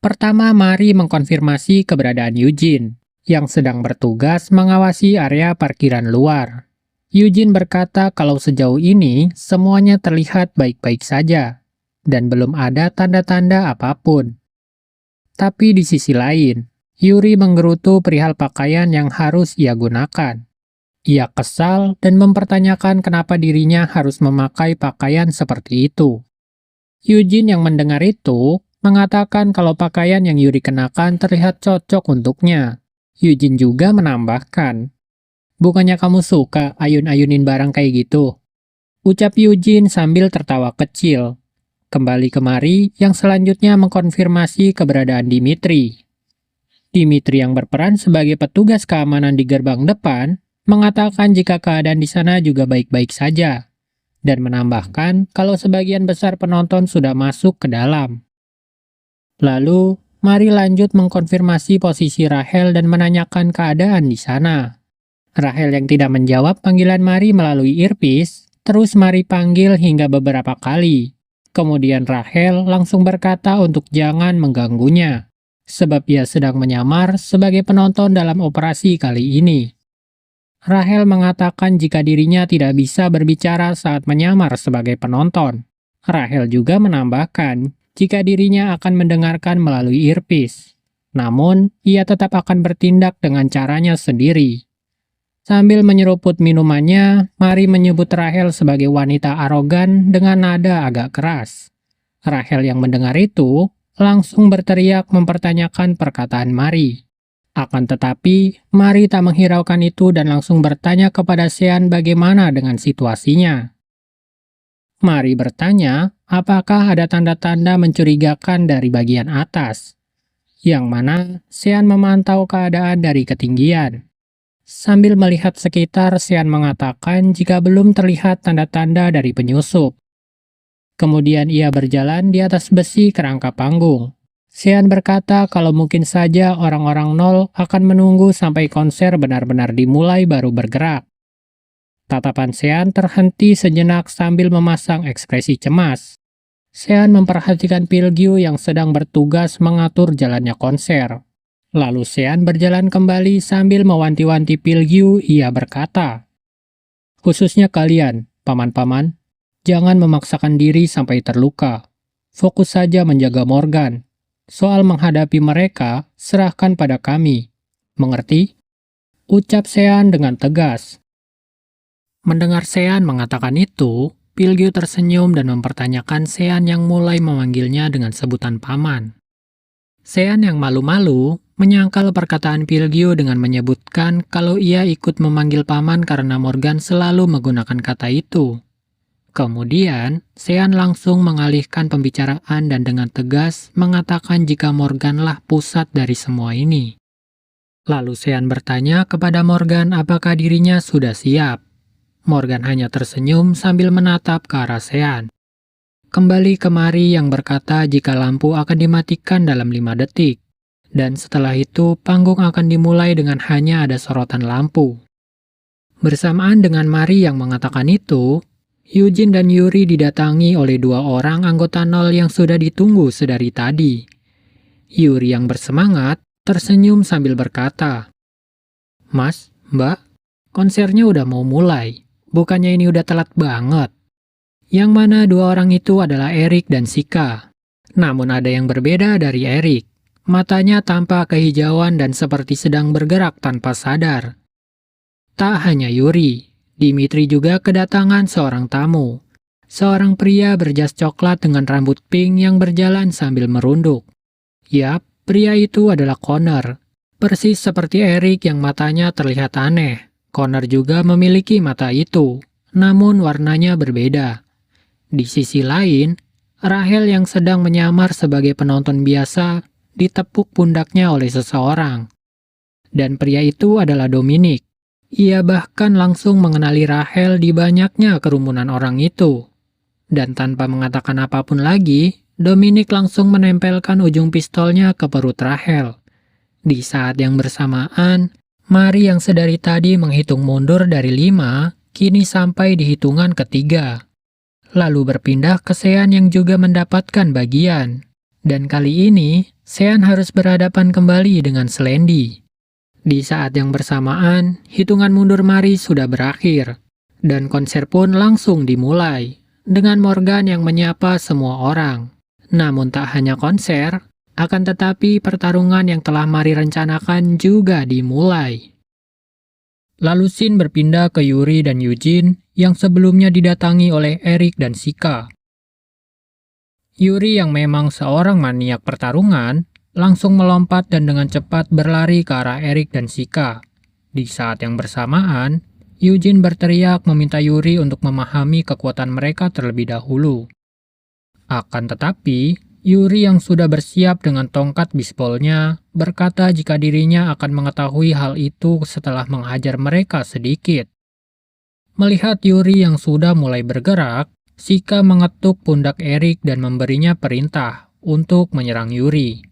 [SPEAKER 1] Pertama, mari mengkonfirmasi keberadaan Eugene yang sedang bertugas mengawasi area parkiran luar. Eugene berkata kalau sejauh ini semuanya terlihat baik-baik saja dan belum ada tanda-tanda apapun. Tapi di sisi lain, Yuri menggerutu perihal pakaian yang harus ia gunakan. Ia kesal dan mempertanyakan kenapa dirinya harus memakai pakaian seperti itu. Eugene yang mendengar itu mengatakan kalau pakaian yang Yuri kenakan terlihat cocok untuknya. Eugene juga menambahkan, "Bukannya kamu suka ayun-ayunin barang kayak gitu?" Ucap Eugene sambil tertawa kecil. Kembali kemari, yang selanjutnya mengkonfirmasi keberadaan Dimitri. Dimitri yang berperan sebagai petugas keamanan di gerbang depan, mengatakan jika keadaan di sana juga baik-baik saja, dan menambahkan kalau sebagian besar penonton sudah masuk ke dalam. Lalu, mari lanjut mengkonfirmasi posisi Rachel dan menanyakan keadaan di sana. Rachel yang tidak menjawab panggilan Mari melalui earpiece, terus Mari panggil hingga beberapa kali. Kemudian Rachel langsung berkata untuk jangan mengganggunya, sebab ia sedang menyamar sebagai penonton dalam operasi kali ini. Rachel mengatakan jika dirinya tidak bisa berbicara saat menyamar sebagai penonton. Rachel juga menambahkan jika dirinya akan mendengarkan melalui earpiece. Namun, ia tetap akan bertindak dengan caranya sendiri. Sambil menyeruput minumannya, Mari menyebut Rachel sebagai wanita arogan dengan nada agak keras. Rachel yang mendengar itu langsung berteriak mempertanyakan perkataan Mari. Akan tetapi, Mari tak menghiraukan itu dan langsung bertanya kepada Sean bagaimana dengan situasinya. Mari bertanya apakah ada tanda-tanda mencurigakan dari bagian atas, yang mana Sean memantau keadaan dari ketinggian. Sambil melihat sekitar, Sean mengatakan jika belum terlihat tanda-tanda dari penyusup. Kemudian ia berjalan di atas besi kerangka panggung. Sean berkata kalau mungkin saja orang-orang nol akan menunggu sampai konser benar-benar dimulai baru bergerak. Tatapan Sean terhenti sejenak sambil memasang ekspresi cemas. Sean memperhatikan Pilgyu yang sedang bertugas mengatur jalannya konser. Lalu Sean berjalan kembali sambil mewanti-wanti Pilgyu, ia berkata, "Khususnya kalian, paman-paman, jangan memaksakan diri sampai terluka. Fokus saja menjaga Morgan. Soal menghadapi mereka, serahkan pada kami. Mengerti?" Ucap Sean dengan tegas. Mendengar Sean mengatakan itu, Pilgyu tersenyum dan mempertanyakan Sean yang mulai memanggilnya dengan sebutan paman. Sean yang malu-malu menyangkal perkataan Pilgyu dengan menyebutkan kalau ia ikut memanggil paman karena Morgan selalu menggunakan kata itu. Kemudian, Sean langsung mengalihkan pembicaraan dan dengan tegas mengatakan jika Morganlah pusat dari semua ini. Lalu Sean bertanya kepada Morgan apakah dirinya sudah siap. Morgan hanya tersenyum sambil menatap ke arah Sean. Kembali kemari yang berkata jika lampu akan dimatikan dalam 5 detik. Dan setelah itu, panggung akan dimulai dengan hanya ada sorotan lampu. Bersamaan dengan Mari yang mengatakan itu, Eugene dan Yuri didatangi oleh 2 orang anggota nol yang sudah ditunggu sedari tadi. Yuri yang bersemangat, tersenyum sambil berkata, "Mas, Mbak, konsernya udah mau mulai. Bukannya ini udah telat banget?" Yang mana 2 orang itu adalah Eric dan Sika. Namun ada yang berbeda dari Eric. Matanya tampak kehijauan dan seperti sedang bergerak tanpa sadar. Tak hanya Yuri, Dimitri juga kedatangan seorang tamu. Seorang pria berjas coklat dengan rambut pink yang berjalan sambil merunduk. Yap, pria itu adalah Connor. Persis seperti Eric yang matanya terlihat aneh. Connor juga memiliki mata itu, namun warnanya berbeda. Di sisi lain, Rachel yang sedang menyamar sebagai penonton biasa ditepuk pundaknya oleh seseorang. Dan pria itu adalah Dominic. Ia bahkan langsung mengenali Rachel di banyaknya kerumunan orang itu. Dan tanpa mengatakan apapun lagi, Dominic langsung menempelkan ujung pistolnya ke perut Rachel. Di saat yang bersamaan, Mary yang sedari tadi menghitung mundur dari 5, kini sampai di hitungan ketiga. Lalu berpindah ke Sean yang juga mendapatkan bagian. Dan kali ini, Sean harus berhadapan kembali dengan Slendy. Di saat yang bersamaan, hitungan mundur Mary sudah berakhir. Dan konser pun langsung dimulai, dengan Morgan yang menyapa semua orang. Namun tak hanya konser, akan tetapi pertarungan yang telah Mary rencanakan juga dimulai. Lalu scene berpindah ke Yuri dan Eugene yang sebelumnya didatangi oleh Eric dan Sika. Yuri yang memang seorang maniak pertarungan, langsung melompat dan dengan cepat berlari ke arah Eric dan Sika. Di saat yang bersamaan, Eugene berteriak meminta Yuri untuk memahami kekuatan mereka terlebih dahulu. Akan tetapi, Yuri yang sudah bersiap dengan tongkat bisbolnya berkata jika dirinya akan mengetahui hal itu setelah menghajar mereka sedikit. Melihat Yuri yang sudah mulai bergerak, Sika mengetuk pundak Eric dan memberinya perintah untuk menyerang Yuri.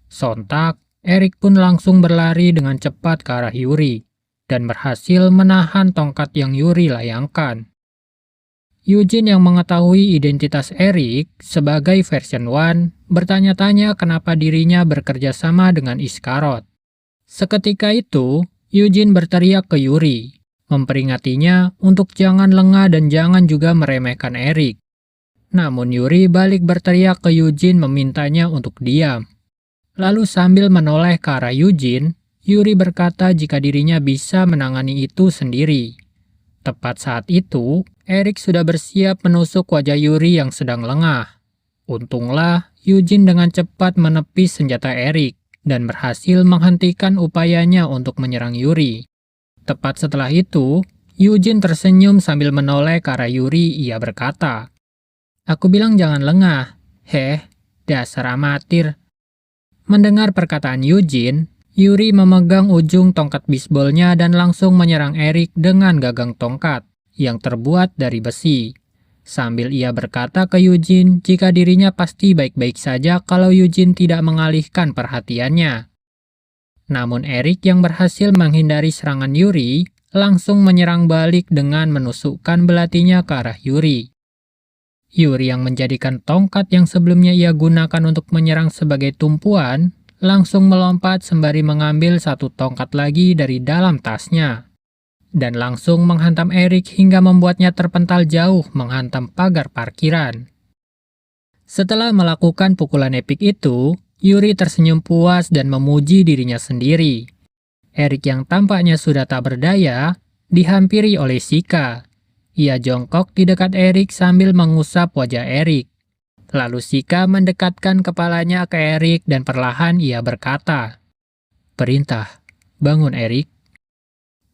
[SPEAKER 1] Sontak, Eric pun langsung berlari dengan cepat ke arah Yuri dan berhasil menahan tongkat yang Yuri layangkan. Eugene yang mengetahui identitas Eric sebagai version 1 bertanya-tanya kenapa dirinya bekerja sama dengan Iskarot. Seketika itu, Eugene berteriak ke Yuri, memperingatinya untuk jangan lengah dan jangan juga meremehkan Eric. Namun Yuri balik berteriak ke Eugene memintanya untuk diam. Lalu sambil menoleh ke arah Eugene, Yuri berkata jika dirinya bisa menangani itu sendiri. Tepat saat itu, Eric sudah bersiap menusuk wajah Yuri yang sedang lengah. Untunglah, Eugene dengan cepat menepis senjata Eric dan berhasil menghentikan upayanya untuk menyerang Yuri. Tepat setelah itu, Eugene tersenyum sambil menoleh ke arah Yuri. Ia berkata, "Aku bilang jangan lengah. Heh, dasar amatir." Mendengar perkataan Eugene, Yuri memegang ujung tongkat bisbolnya dan langsung menyerang Eric dengan gagang tongkat yang terbuat dari besi. Sambil ia berkata ke Eugene jika dirinya pasti baik-baik saja kalau Eugene tidak mengalihkan perhatiannya. Namun Eric yang berhasil menghindari serangan Yuri langsung menyerang balik dengan menusukkan belatinya ke arah Yuri. Yuri yang menjadikan tongkat yang sebelumnya ia gunakan untuk menyerang sebagai tumpuan, langsung melompat sembari mengambil satu tongkat lagi dari dalam tasnya. Dan langsung menghantam Eric hingga membuatnya terpental jauh menghantam pagar parkiran. Setelah melakukan pukulan epik itu, Yuri tersenyum puas dan memuji dirinya sendiri. Eric yang tampaknya sudah tak berdaya, dihampiri oleh Sika. Ia jongkok di dekat Eric sambil mengusap wajah Eric. Lalu Sika mendekatkan kepalanya ke Eric dan perlahan ia berkata, "Perintah, bangun Eric."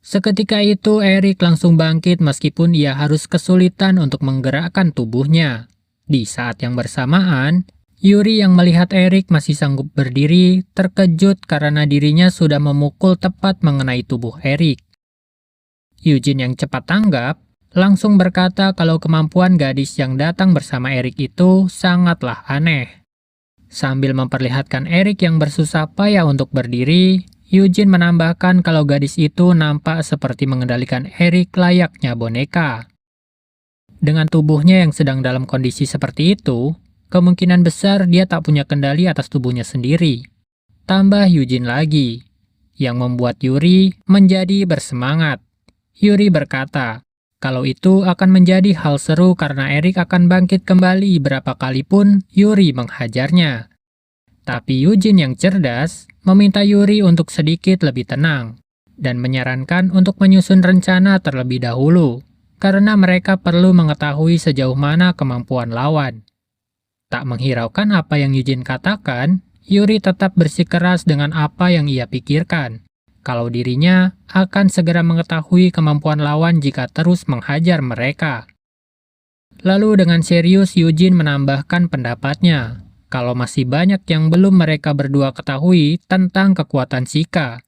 [SPEAKER 1] Seketika itu Eric langsung bangkit meskipun ia harus kesulitan untuk menggerakkan tubuhnya. Di saat yang bersamaan, Yuri yang melihat Eric masih sanggup berdiri terkejut karena dirinya sudah memukul tepat mengenai tubuh Eric. Eugene yang cepat tanggap, langsung berkata kalau kemampuan gadis yang datang bersama Eric itu sangatlah aneh. Sambil memperlihatkan Eric yang bersusah payah untuk berdiri, Eugene menambahkan kalau gadis itu nampak seperti mengendalikan Eric layaknya boneka. Dengan tubuhnya yang sedang dalam kondisi seperti itu, kemungkinan besar dia tak punya kendali atas tubuhnya sendiri. Tambah Eugene lagi, yang membuat Yuri menjadi bersemangat. Yuri berkata, kalau itu akan menjadi hal seru karena Eric akan bangkit kembali berapa kali pun Yuri menghajarnya. Tapi Eugene yang cerdas meminta Yuri untuk sedikit lebih tenang dan menyarankan untuk menyusun rencana terlebih dahulu karena mereka perlu mengetahui sejauh mana kemampuan lawan. Tak menghiraukan apa yang Eugene katakan, Yuri tetap bersikeras dengan apa yang ia pikirkan. Kalau dirinya akan segera mengetahui kemampuan lawan jika terus menghajar mereka. Lalu dengan serius Eugene menambahkan pendapatnya, kalau masih banyak yang belum mereka berdua ketahui tentang kekuatan Sika.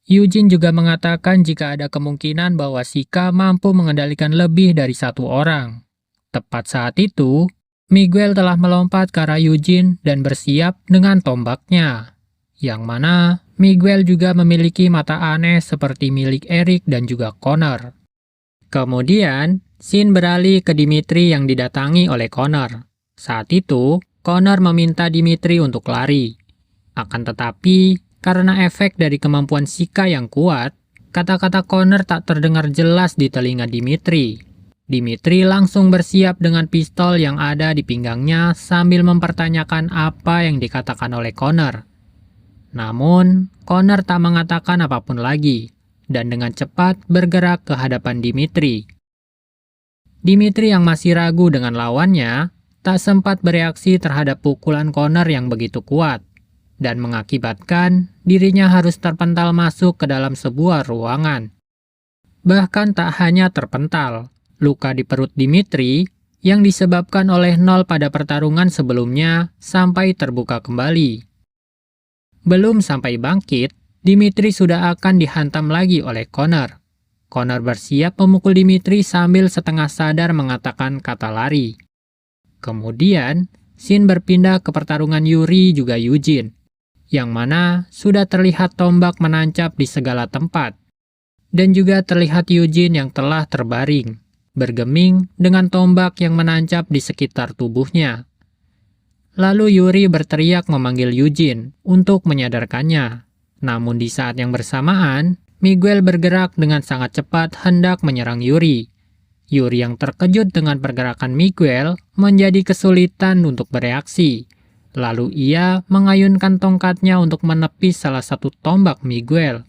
[SPEAKER 1] Eugene juga mengatakan jika ada kemungkinan bahwa Sika mampu mengendalikan lebih dari satu orang. Tepat saat itu, Miguel telah melompat ke arah Eugene dan bersiap dengan tombaknya. Yang mana Miguel juga memiliki mata aneh seperti milik Eric dan juga Connor. Kemudian, scene beralih ke Dimitri yang didatangi oleh Connor. Saat itu, Connor meminta Dimitri untuk lari. Akan tetapi, karena efek dari kemampuan Sika yang kuat, kata-kata Connor tak terdengar jelas di telinga Dimitri. Dimitri langsung bersiap dengan pistol yang ada di pinggangnya sambil mempertanyakan apa yang dikatakan oleh Connor. Namun, Connor tak mengatakan apapun lagi, dan dengan cepat bergerak ke hadapan Dimitri. Dimitri yang masih ragu dengan lawannya, tak sempat bereaksi terhadap pukulan Connor yang begitu kuat, dan mengakibatkan dirinya harus terpental masuk ke dalam sebuah ruangan. Bahkan tak hanya terpental, luka di perut Dimitri yang disebabkan oleh nol pada pertarungan sebelumnya sampai terbuka kembali. Belum sampai bangkit, Dimitri sudah akan dihantam lagi oleh Connor. Connor bersiap memukul Dimitri sambil setengah sadar mengatakan kata lari. Kemudian, scene berpindah ke pertarungan Yuri juga Eugene, yang mana sudah terlihat tombak menancap di segala tempat. Dan juga terlihat Eugene yang telah terbaring, bergeming dengan tombak yang menancap di sekitar tubuhnya. Lalu Yuri berteriak memanggil Eugene untuk menyadarkannya. Namun di saat yang bersamaan, Miguel bergerak dengan sangat cepat hendak menyerang Yuri. Yuri yang terkejut dengan pergerakan Miguel menjadi kesulitan untuk bereaksi. Lalu ia mengayunkan tongkatnya untuk menepis salah satu tombak Miguel.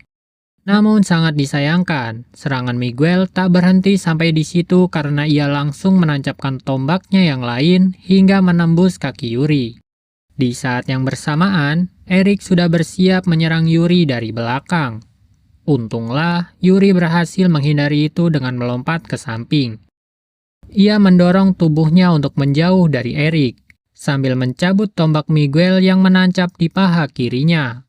[SPEAKER 1] Namun sangat disayangkan, serangan Miguel tak berhenti sampai di situ karena ia langsung menancapkan tombaknya yang lain hingga menembus kaki Yuri. Di saat yang bersamaan, Eric sudah bersiap menyerang Yuri dari belakang. Untunglah, Yuri berhasil menghindari itu dengan melompat ke samping. Ia mendorong tubuhnya untuk menjauh dari Eric, sambil mencabut tombak Miguel yang menancap di paha kirinya.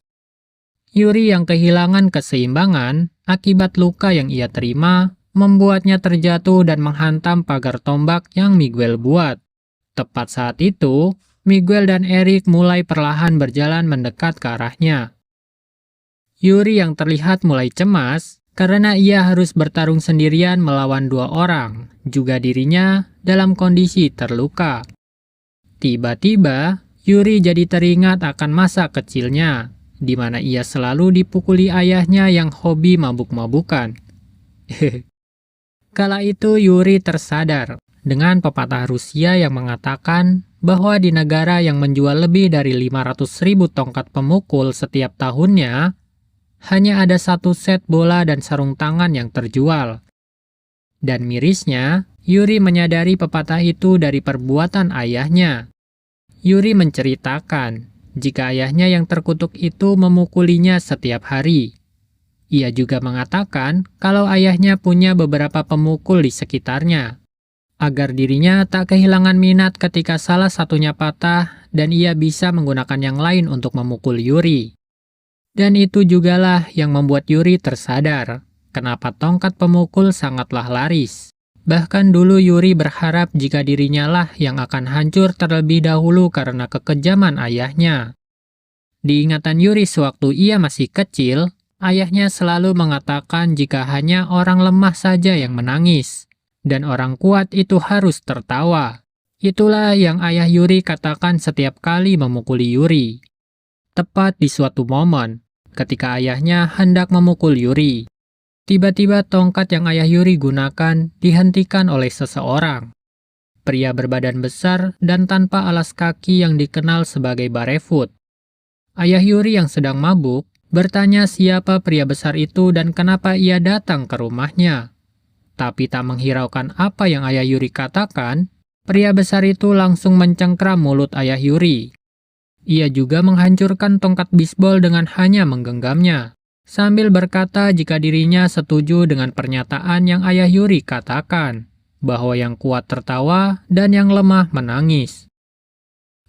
[SPEAKER 1] Yuri yang kehilangan keseimbangan akibat luka yang ia terima, membuatnya terjatuh dan menghantam pagar tombak yang Miguel buat. Tepat saat itu, Miguel dan Eric mulai perlahan berjalan mendekat ke arahnya. Yuri yang terlihat mulai cemas karena ia harus bertarung sendirian melawan dua orang, juga dirinya dalam kondisi terluka. Tiba-tiba, Yuri jadi teringat akan masa kecilnya, di mana ia selalu dipukuli ayahnya yang hobi mabuk-mabukan. Kala itu Yuri tersadar dengan pepatah Rusia yang mengatakan bahwa di negara yang menjual lebih dari 500.000 tongkat pemukul setiap tahunnya, hanya ada satu set bola dan sarung tangan yang terjual. Dan mirisnya, Yuri menyadari pepatah itu dari perbuatan ayahnya. Yuri menceritakan jika ayahnya yang terkutuk itu memukulinya setiap hari. Ia juga mengatakan kalau ayahnya punya beberapa pemukul di sekitarnya, agar dirinya tak kehilangan minat ketika salah satunya patah dan ia bisa menggunakan yang lain untuk memukul Yuri. Dan itu jugalah yang membuat Yuri tersadar kenapa tongkat pemukul sangatlah laris. Bahkan dulu Yuri berharap jika dirinya lah yang akan hancur terlebih dahulu karena kekejaman ayahnya. Di ingatan Yuri sewaktu ia masih kecil, ayahnya selalu mengatakan jika hanya orang lemah saja yang menangis, dan orang kuat itu harus tertawa. Itulah yang ayah Yuri katakan setiap kali memukuli Yuri. Tepat di suatu momen, ketika ayahnya hendak memukul Yuri, tiba-tiba tongkat yang ayah Yuri gunakan dihentikan oleh seseorang. Pria berbadan besar dan tanpa alas kaki yang dikenal sebagai barefoot. Ayah Yuri yang sedang mabuk bertanya siapa pria besar itu dan kenapa ia datang ke rumahnya. Tapi tak menghiraukan apa yang ayah Yuri katakan, pria besar itu langsung mencengkram mulut ayah Yuri. Ia juga menghancurkan tongkat bisbol dengan hanya menggenggamnya, sambil berkata jika dirinya setuju dengan pernyataan yang ayah Yuri katakan, bahwa yang kuat tertawa dan yang lemah menangis.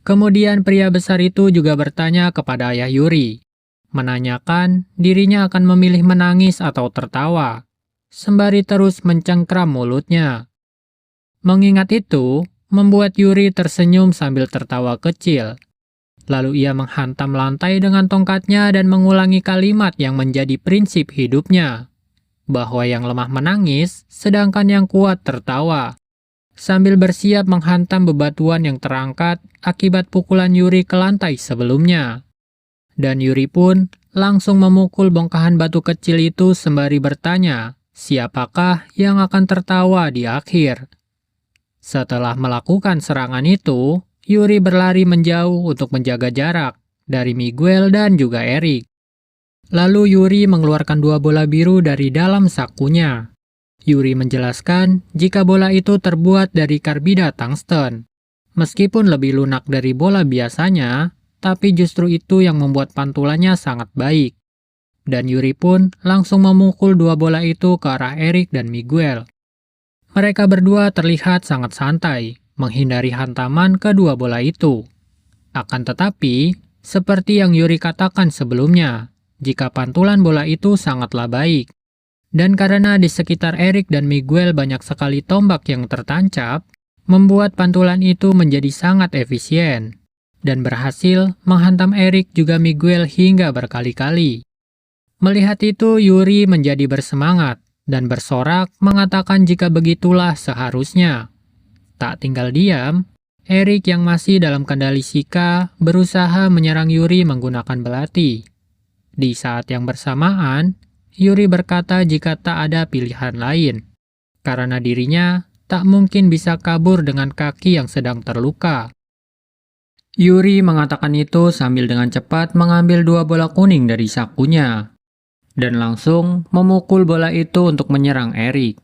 [SPEAKER 1] Kemudian pria besar itu juga bertanya kepada ayah Yuri, menanyakan dirinya akan memilih menangis atau tertawa, sembari terus mencengkram mulutnya. Mengingat itu, membuat Yuri tersenyum sambil tertawa kecil. Lalu ia menghantam lantai dengan tongkatnya dan mengulangi kalimat yang menjadi prinsip hidupnya, bahwa yang lemah menangis, sedangkan yang kuat tertawa. Sambil bersiap menghantam bebatuan yang terangkat akibat pukulan Yuri ke lantai sebelumnya. Dan Yuri pun langsung memukul bongkahan batu kecil itu sembari bertanya, siapakah yang akan tertawa di akhir? Setelah melakukan serangan itu, Yuri berlari menjauh untuk menjaga jarak dari Miguel dan juga Eric. Lalu Yuri mengeluarkan 2 bola biru dari dalam sakunya. Yuri menjelaskan jika bola itu terbuat dari karbida tungsten. Meskipun lebih lunak dari bola biasanya, tapi justru itu yang membuat pantulannya sangat baik. Dan Yuri pun langsung memukul 2 bola itu ke arah Eric dan Miguel. Mereka berdua terlihat sangat santai, menghindari hantaman kedua bola itu. Akan tetapi, seperti yang Yuri katakan sebelumnya, jika pantulan bola itu sangatlah baik. Dan karena di sekitar Eric dan Miguel banyak sekali tombak yang tertancap, membuat pantulan itu menjadi sangat efisien, dan berhasil menghantam Eric juga Miguel hingga berkali-kali. Melihat itu, Yuri menjadi bersemangat, dan bersorak mengatakan jika begitulah seharusnya. Tak tinggal diam, Eric yang masih dalam kendali Shika berusaha menyerang Yuri menggunakan belati. Di saat yang bersamaan, Yuri berkata jika tak ada pilihan lain, karena dirinya tak mungkin bisa kabur dengan kaki yang sedang terluka. Yuri mengatakan itu sambil dengan cepat mengambil 2 bola kuning dari sakunya, dan langsung memukul bola itu untuk menyerang Eric.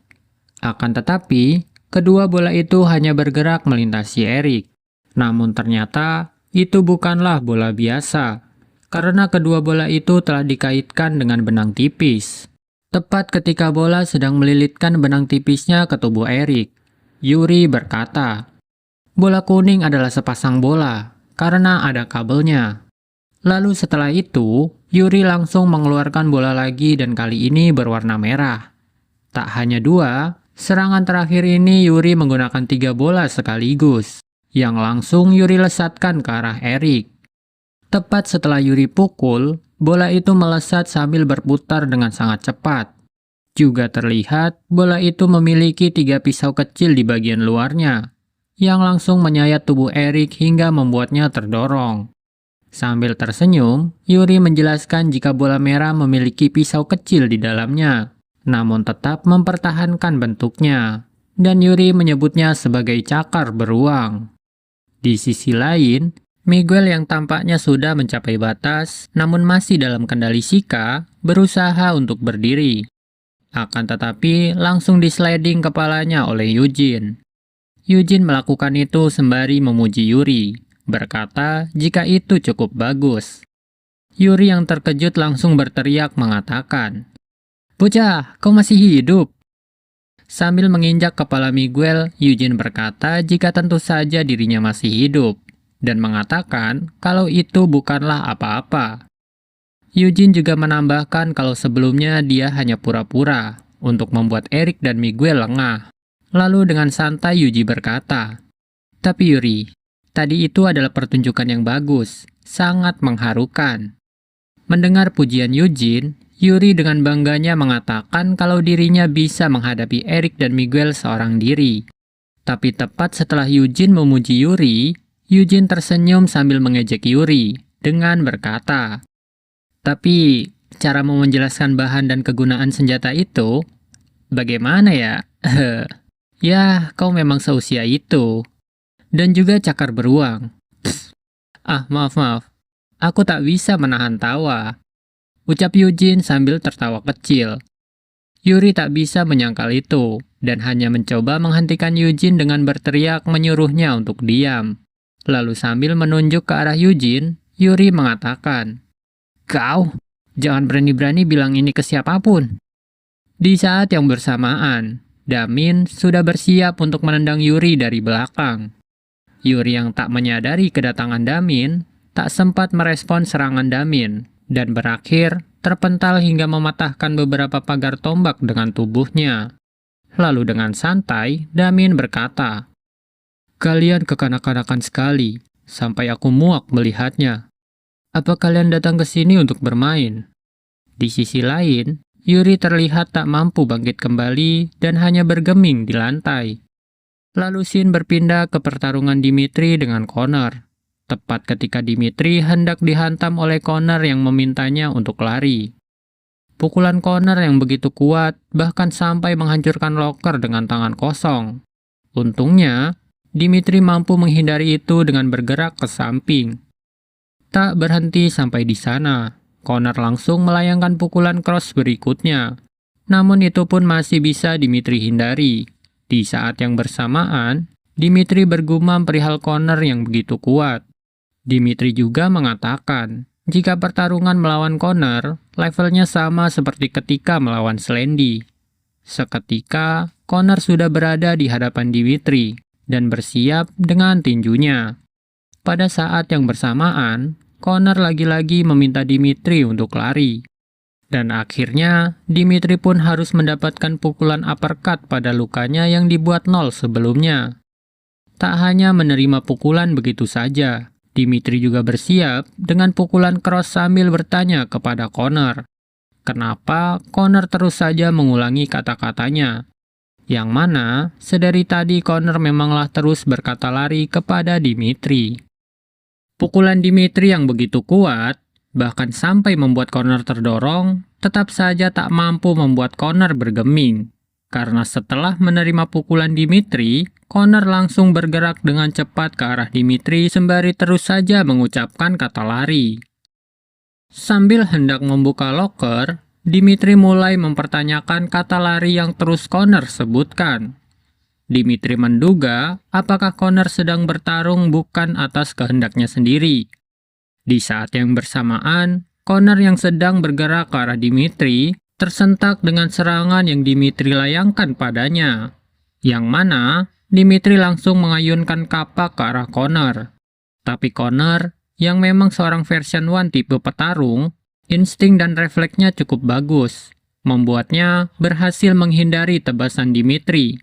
[SPEAKER 1] Akan tetapi, kedua bola itu hanya bergerak melintasi Eric. Namun ternyata, itu bukanlah bola biasa, karena kedua bola itu telah dikaitkan dengan benang tipis. Tepat ketika bola sedang melilitkan benang tipisnya ke tubuh Eric, Yuri berkata, bola kuning adalah sepasang bola, karena ada kabelnya. Lalu setelah itu, Yuri langsung mengeluarkan bola lagi dan kali ini berwarna merah. Tak hanya 2, serangan terakhir ini Yuri menggunakan 3 bola sekaligus, yang langsung Yuri lesatkan ke arah Eric. Tepat setelah Yuri pukul, bola itu melesat sambil berputar dengan sangat cepat. Juga terlihat bola itu memiliki 3 pisau kecil di bagian luarnya, yang langsung menyayat tubuh Eric hingga membuatnya terdorong. Sambil tersenyum, Yuri menjelaskan jika bola merah memiliki pisau kecil di dalamnya, namun tetap mempertahankan bentuknya, dan Yuri menyebutnya sebagai cakar beruang. Di sisi lain, Miguel yang tampaknya sudah mencapai batas, namun masih dalam kendali Shika, berusaha untuk berdiri. Akan tetapi, langsung disliding kepalanya oleh Eugene. Eugene melakukan itu sembari memuji Yuri, berkata jika itu cukup bagus. Yuri yang terkejut langsung berteriak mengatakan, "Bocah, kau masih hidup?" Sambil menginjak kepala Miguel, Eugene berkata jika tentu saja dirinya masih hidup, dan mengatakan kalau itu bukanlah apa-apa. Eugene juga menambahkan kalau sebelumnya dia hanya pura-pura untuk membuat Eric dan Miguel lengah. Lalu dengan santai Yuji berkata, "Tapi Yuri, tadi itu adalah pertunjukan yang bagus, sangat mengharukan." Mendengar pujian Eugene, Yuri dengan bangganya mengatakan kalau dirinya bisa menghadapi Eric dan Miguel seorang diri. Tapi tepat setelah Eugene memuji Yuri, Eugene tersenyum sambil mengejek Yuri dengan berkata, "Tapi, cara mau menjelaskan bahan dan kegunaan senjata itu, bagaimana ya?" "Ya, kau memang seusia itu. Dan juga cakar beruang." Maaf. Aku tak bisa menahan tawa," ucap Eugene sambil tertawa kecil. Yuri tak bisa menyangkal itu, dan hanya mencoba menghentikan Eugene dengan berteriak menyuruhnya untuk diam. Lalu sambil menunjuk ke arah Eugene, Yuri mengatakan, "Kau, jangan berani-berani bilang ini ke siapapun." Di saat yang bersamaan, Damin sudah bersiap untuk menendang Yuri dari belakang. Yuri yang tak menyadari kedatangan Damin, tak sempat merespon serangan Damin, dan berakhir terpental hingga mematahkan beberapa pagar tombak dengan tubuhnya. Lalu dengan santai, Damin berkata, "Kalian kekanak-kanakan sekali, sampai aku muak melihatnya. Apa kalian datang ke sini untuk bermain?" Di sisi lain, Yuri terlihat tak mampu bangkit kembali dan hanya bergeming di lantai. Lalu scene berpindah ke pertarungan Dimitri dengan Connor. Tepat ketika Dimitri hendak dihantam oleh Connor yang memintanya untuk lari. Pukulan Connor yang begitu kuat bahkan sampai menghancurkan loker dengan tangan kosong. Untungnya, Dimitri mampu menghindari itu dengan bergerak ke samping. Tak berhenti sampai di sana, Connor langsung melayangkan pukulan cross berikutnya. Namun itu pun masih bisa Dimitri hindari. Di saat yang bersamaan, Dimitri bergumam perihal Connor yang begitu kuat. Dimitri juga mengatakan, jika pertarungan melawan Connor, levelnya sama seperti ketika melawan Slendy. Seketika, Connor sudah berada di hadapan Dimitri dan bersiap dengan tinjunya. Pada saat yang bersamaan, Connor lagi-lagi meminta Dimitri untuk lari. Dan akhirnya, Dimitri pun harus mendapatkan pukulan uppercut pada lukanya yang dibuat nol sebelumnya. Tak hanya menerima pukulan begitu saja, Dimitri juga bersiap dengan pukulan cross sambil bertanya kepada Connor. Kenapa Connor terus saja mengulangi kata-katanya? Yang mana, sedari tadi Connor memanglah terus berkata lari kepada Dimitri. Pukulan Dimitri yang begitu kuat, bahkan sampai membuat Connor terdorong, tetap saja tak mampu membuat Connor bergeming. Karena setelah menerima pukulan Dimitri, Connor langsung bergerak dengan cepat ke arah Dimitri sembari terus saja mengucapkan kata lari. Sambil hendak membuka loker, Dimitri mulai mempertanyakan kata lari yang terus Connor sebutkan. Dimitri menduga apakah Connor sedang bertarung bukan atas kehendaknya sendiri. Di saat yang bersamaan, Connor yang sedang bergerak ke arah Dimitri tersentak dengan serangan yang Dimitri layangkan padanya. Yang mana, Dimitri langsung mengayunkan kapak ke arah Connor. Tapi Connor, yang memang seorang version 1 tipe petarung, insting dan refleksnya cukup bagus, membuatnya berhasil menghindari tebasan Dimitri.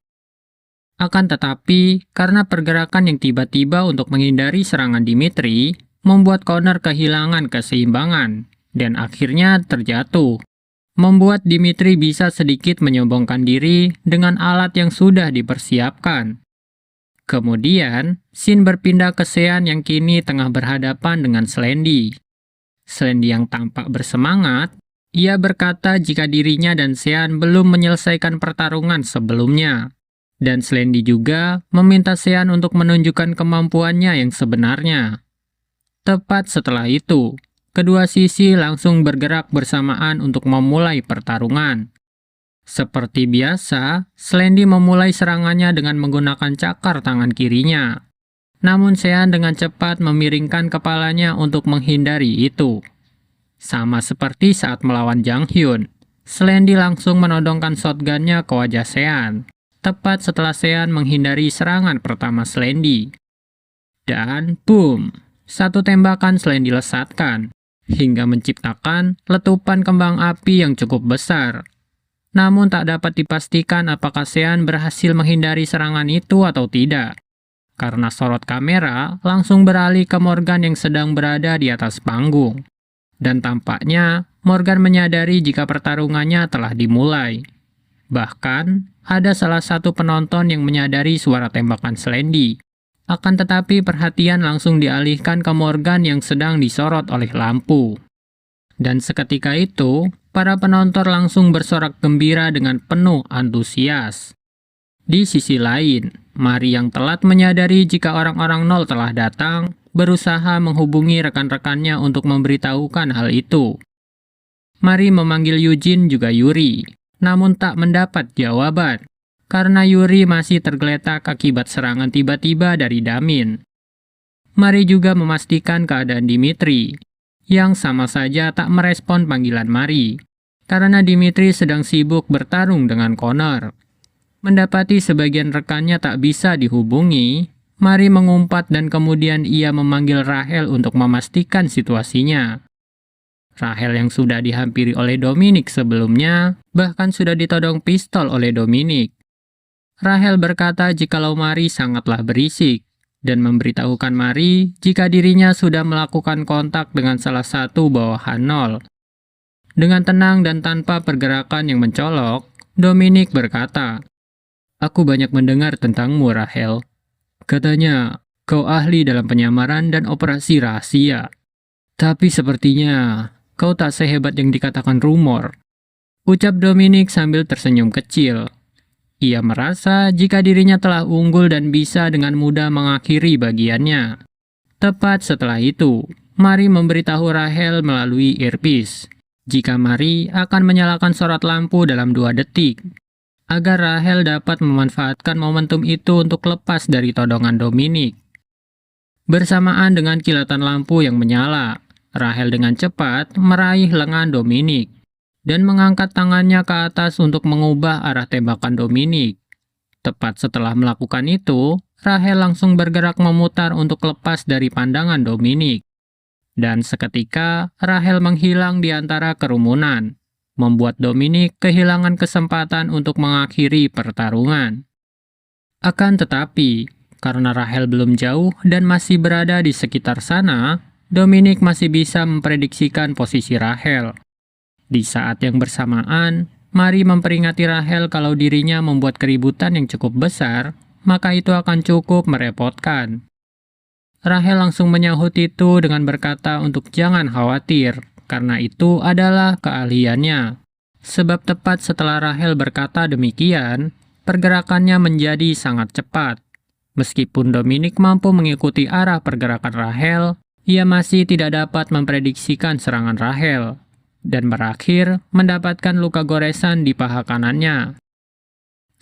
[SPEAKER 1] Akan tetapi, karena pergerakan yang tiba-tiba untuk menghindari serangan Dimitri, membuat Connor kehilangan keseimbangan, dan akhirnya terjatuh. Membuat Dimitri bisa sedikit menyombongkan diri dengan alat yang sudah dipersiapkan. Kemudian, scene berpindah ke Sean yang kini tengah berhadapan dengan Slendy. Slendy yang tampak bersemangat, ia berkata jika dirinya dan Sean belum menyelesaikan pertarungan sebelumnya. Dan Slendy juga meminta Sean untuk menunjukkan kemampuannya yang sebenarnya. Tepat setelah itu, kedua sisi langsung bergerak bersamaan untuk memulai pertarungan. Seperti biasa, Slendy memulai serangannya dengan menggunakan cakar tangan kirinya. Namun Sean dengan cepat memiringkan kepalanya untuk menghindari itu. Sama seperti saat melawan Jang Hyun, Slendy langsung menodongkan shotgunnya ke wajah Sean, tepat setelah Sean menghindari serangan pertama Slendy. Dan boom, satu tembakan Slendy lesatkan, hingga menciptakan letupan kembang api yang cukup besar. Namun tak dapat dipastikan apakah Sean berhasil menghindari serangan itu atau tidak, karena sorot kamera langsung beralih ke Morgan yang sedang berada di atas panggung. Dan tampaknya Morgan menyadari jika pertarungannya telah dimulai. Bahkan, ada salah satu penonton yang menyadari suara tembakan Slendy. Akan tetapi perhatian langsung dialihkan ke Morgan yang sedang disorot oleh lampu. Dan seketika itu, para penonton langsung bersorak gembira dengan penuh antusias. Di sisi lain, Mari yang telat menyadari jika orang-orang nol telah datang, berusaha menghubungi rekan-rekannya untuk memberitahukan hal itu. Mari memanggil Eugene juga Yuri, namun tak mendapat jawaban, karena Yuri masih tergeletak akibat serangan tiba-tiba dari Damin. Mari juga memastikan keadaan Dimitri, yang sama saja tak merespon panggilan Mari, karena Dimitri sedang sibuk bertarung dengan Connor. Mendapati sebagian rekannya tak bisa dihubungi, Mari mengumpat dan kemudian ia memanggil Rahel untuk memastikan situasinya. Rahel yang sudah dihampiri oleh Dominic sebelumnya, bahkan sudah ditodong pistol oleh Dominic. Rahel berkata jikalau Mary sangatlah berisik, dan memberitahukan Mary jika dirinya sudah melakukan kontak dengan salah satu bawahan nol. Dengan tenang dan tanpa pergerakan yang mencolok, Dominic berkata, "Aku banyak mendengar tentangmu, Rahel. Katanya, kau ahli dalam penyamaran dan operasi rahasia. Tapi sepertinya, kau tak sehebat yang dikatakan rumor." Ucap Dominic sambil tersenyum kecil. Ia merasa jika dirinya telah unggul dan bisa dengan mudah mengakhiri bagiannya. Tepat setelah itu, Mary memberitahu Rahel melalui earpiece jika Mary akan menyalakan sorot lampu dalam 2 detik, agar Rahel dapat memanfaatkan momentum itu untuk lepas dari todongan Dominic. Bersamaan dengan kilatan lampu yang menyala, Rahel dengan cepat meraih lengan Dominic dan mengangkat tangannya ke atas untuk mengubah arah tembakan Dominic. Tepat setelah melakukan itu, Rahel langsung bergerak memutar untuk lepas dari pandangan Dominic. Dan seketika, Rahel menghilang di antara kerumunan, membuat Dominic kehilangan kesempatan untuk mengakhiri pertarungan. Akan tetapi, karena Rahel belum jauh dan masih berada di sekitar sana, Dominic masih bisa memprediksikan posisi Rahel. Di saat yang bersamaan, Mary memperingati Rahel kalau dirinya membuat keributan yang cukup besar, maka itu akan cukup merepotkan. Rahel langsung menyahut itu dengan berkata untuk jangan khawatir, karena itu adalah keahliannya. Sebab tepat setelah Rahel berkata demikian, pergerakannya menjadi sangat cepat. Meskipun Dominic mampu mengikuti arah pergerakan Rahel, ia masih tidak dapat memprediksikan serangan Rahel, dan berakhir mendapatkan luka goresan di paha kanannya.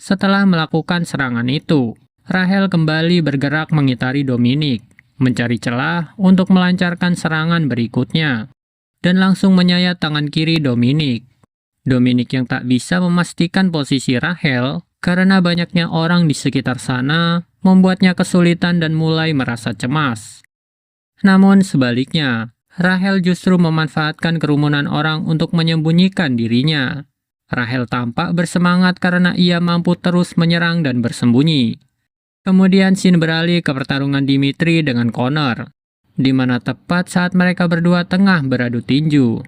[SPEAKER 1] Setelah melakukan serangan itu, Rahel kembali bergerak mengitari Dominic, mencari celah untuk melancarkan serangan berikutnya, dan langsung menyayat tangan kiri Dominic. Dominic yang tak bisa memastikan posisi Rahel karena banyaknya orang di sekitar sana membuatnya kesulitan dan mulai merasa cemas. Namun sebaliknya, Rahel justru memanfaatkan kerumunan orang untuk menyembunyikan dirinya. Rahel tampak bersemangat karena ia mampu terus menyerang dan bersembunyi. Kemudian scene beralih ke pertarungan Dimitri dengan Connor, di mana tepat saat mereka berdua tengah beradu tinju.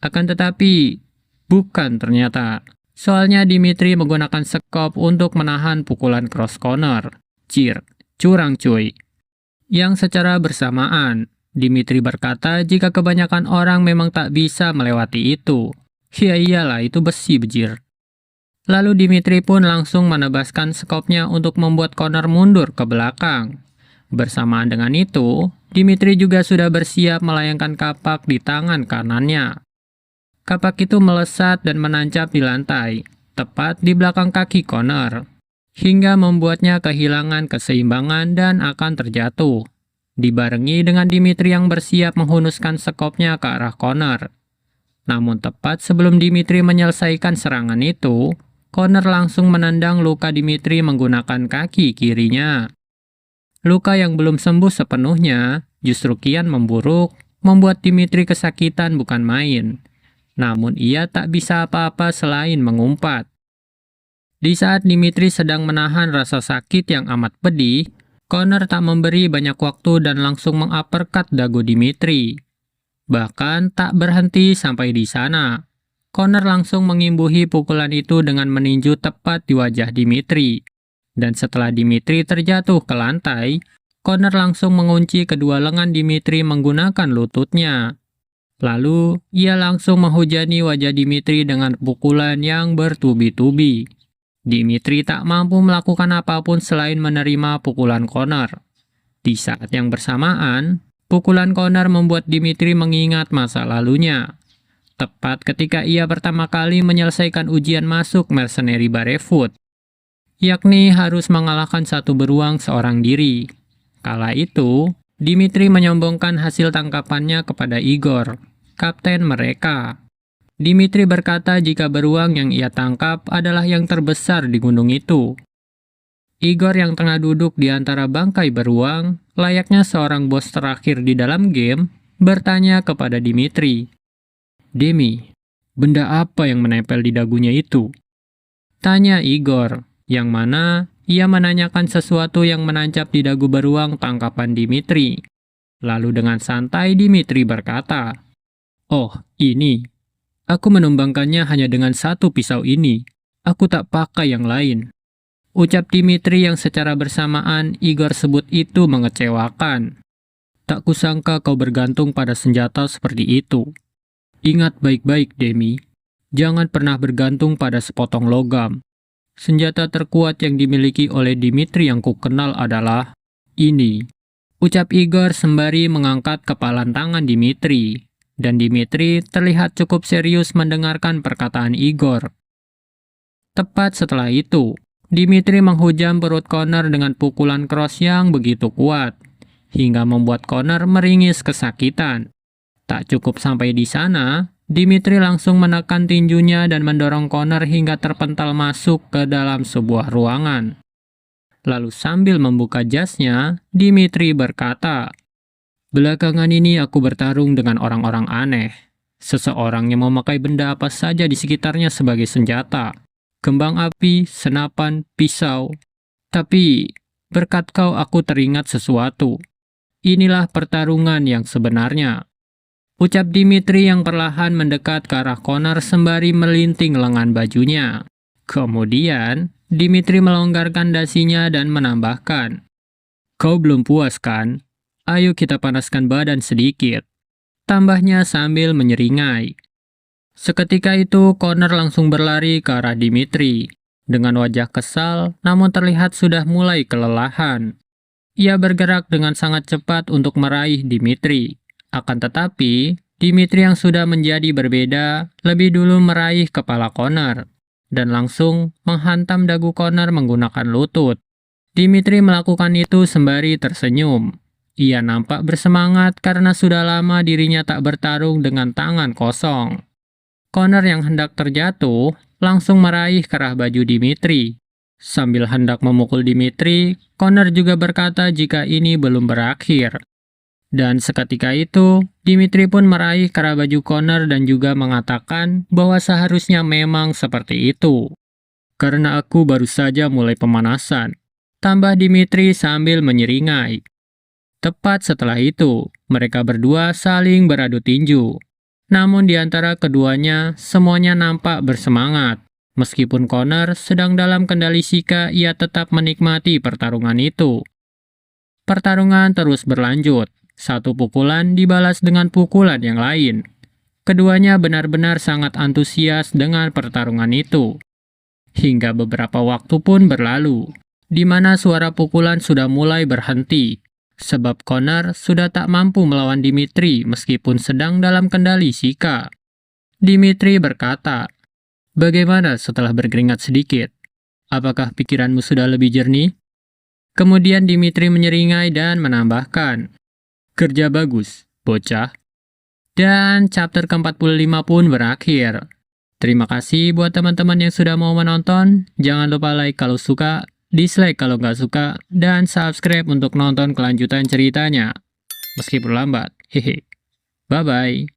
[SPEAKER 1] Akan tetapi, bukan ternyata. Soalnya Dimitri menggunakan sekop untuk menahan pukulan cross Connor. Curang cuy. Yang secara bersamaan, Dimitri berkata jika kebanyakan orang memang tak bisa melewati itu. Ya iyalah, itu besi bejir. Lalu Dimitri pun langsung menebaskan skopnya untuk membuat Connor mundur ke belakang. Bersamaan dengan itu, Dimitri juga sudah bersiap melayangkan kapak di tangan kanannya. Kapak itu melesat dan menancap di lantai, tepat di belakang kaki Connor, hingga membuatnya kehilangan keseimbangan dan akan terjatuh. Dibarengi dengan Dimitri yang bersiap menghunuskan sekopnya ke arah Connor. Namun tepat sebelum Dimitri menyelesaikan serangan itu, Connor langsung menendang luka Dimitri menggunakan kaki kirinya. Luka yang belum sembuh sepenuhnya justru kian memburuk, membuat Dimitri kesakitan bukan main. Namun ia tak bisa apa-apa selain mengumpat. Di saat Dimitri sedang menahan rasa sakit yang amat pedih, Connor tak memberi banyak waktu dan langsung menguppercut dagu Dimitri. Bahkan tak berhenti sampai di sana. Connor langsung mengimbuhi pukulan itu dengan meninju tepat di wajah Dimitri. Dan setelah Dimitri terjatuh ke lantai, Connor langsung mengunci kedua lengan Dimitri menggunakan lututnya. Lalu, ia langsung menghujani wajah Dimitri dengan pukulan yang bertubi-tubi. Dimitri tak mampu melakukan apapun selain menerima pukulan Connor. Di saat yang bersamaan, pukulan Connor membuat Dimitri mengingat masa lalunya. Tepat ketika ia pertama kali menyelesaikan ujian masuk Mercenary Barefoot, yakni harus mengalahkan satu beruang seorang diri. Kala itu, Dimitri menyombongkan hasil tangkapannya kepada Igor, kapten mereka. Dimitri berkata jika beruang yang ia tangkap adalah yang terbesar di gunung itu. Igor yang tengah duduk di antara bangkai beruang, layaknya seorang bos terakhir di dalam game, bertanya kepada Dimitri, "Demi, benda apa yang menempel di dagunya itu?" Tanya Igor, yang mana ia menanyakan sesuatu yang menancap di dagu beruang tangkapan Dimitri. Lalu dengan santai Dimitri berkata, "Oh, ini. Aku menumbangkannya hanya dengan satu pisau ini. Aku tak pakai yang lain." Ucap Dimitri yang secara bersamaan Igor sebut itu mengecewakan. "Tak kusangka kau bergantung pada senjata seperti itu. Ingat baik-baik, Demi. Jangan pernah bergantung pada sepotong logam. Senjata terkuat yang dimiliki oleh Dimitri yang kukenal adalah ini." Ucap Igor sembari mengangkat kepalan tangan Dimitri. Dan Dimitri terlihat cukup serius mendengarkan perkataan Igor. Tepat setelah itu, Dimitri menghujam perut Connor dengan pukulan keros yang begitu kuat, hingga membuat Connor meringis kesakitan. Tak cukup sampai di sana, Dimitri langsung menekan tinjunya dan mendorong Connor hingga terpental masuk ke dalam sebuah ruangan. Lalu sambil membuka jasnya, Dimitri berkata, "Belakangan ini aku bertarung dengan orang-orang aneh. Seseorang yang memakai benda apa saja di sekitarnya sebagai senjata. Kembang api, senapan, pisau. Tapi, berkat kau aku teringat sesuatu. Inilah pertarungan yang sebenarnya." Ucap Dimitri yang perlahan mendekat ke arah Connor sembari melinting lengan bajunya. Kemudian, Dimitri melonggarkan dasinya dan menambahkan, "Kau belum puas kan? Ayo kita panaskan badan sedikit." Tambahnya sambil menyeringai. Seketika itu, Connor langsung berlari ke arah Dimitri. Dengan wajah kesal, namun terlihat sudah mulai kelelahan. Ia bergerak dengan sangat cepat untuk meraih Dimitri. Akan tetapi, Dimitri yang sudah menjadi berbeda, lebih dulu meraih kepala Connor, dan langsung menghantam dagu Connor menggunakan lutut. Dimitri melakukan itu sembari tersenyum. Ia nampak bersemangat karena sudah lama dirinya tak bertarung dengan tangan kosong. Connor yang hendak terjatuh langsung meraih kerah baju Dimitri. Sambil hendak memukul Dimitri, Connor juga berkata jika ini belum berakhir. Dan seketika itu, Dimitri pun meraih kerah baju Connor dan juga mengatakan bahwa seharusnya memang seperti itu. "Karena aku baru saja mulai pemanasan," tambah Dimitri sambil menyeringai. Tepat setelah itu, mereka berdua saling beradu tinju. Namun di antara keduanya, semuanya nampak bersemangat. Meskipun Connor sedang dalam kendali Shika, ia tetap menikmati pertarungan itu. Pertarungan terus berlanjut. Satu pukulan dibalas dengan pukulan yang lain. Keduanya benar-benar sangat antusias dengan pertarungan itu. Hingga beberapa waktu pun berlalu, di mana suara pukulan sudah mulai berhenti. Sebab Connor sudah tak mampu melawan Dimitri meskipun sedang dalam kendali Shika. Dimitri berkata, "Bagaimana setelah berkeringat sedikit? Apakah pikiranmu sudah lebih jernih?" Kemudian Dimitri menyeringai dan menambahkan, "Kerja bagus, bocah." Dan chapter ke-45 pun berakhir. Terima kasih buat teman-teman yang sudah mau menonton. Jangan lupa like kalau suka, dislike kalau nggak suka, dan subscribe untuk nonton kelanjutan ceritanya. Meskipun lambat, hehe. Bye-bye.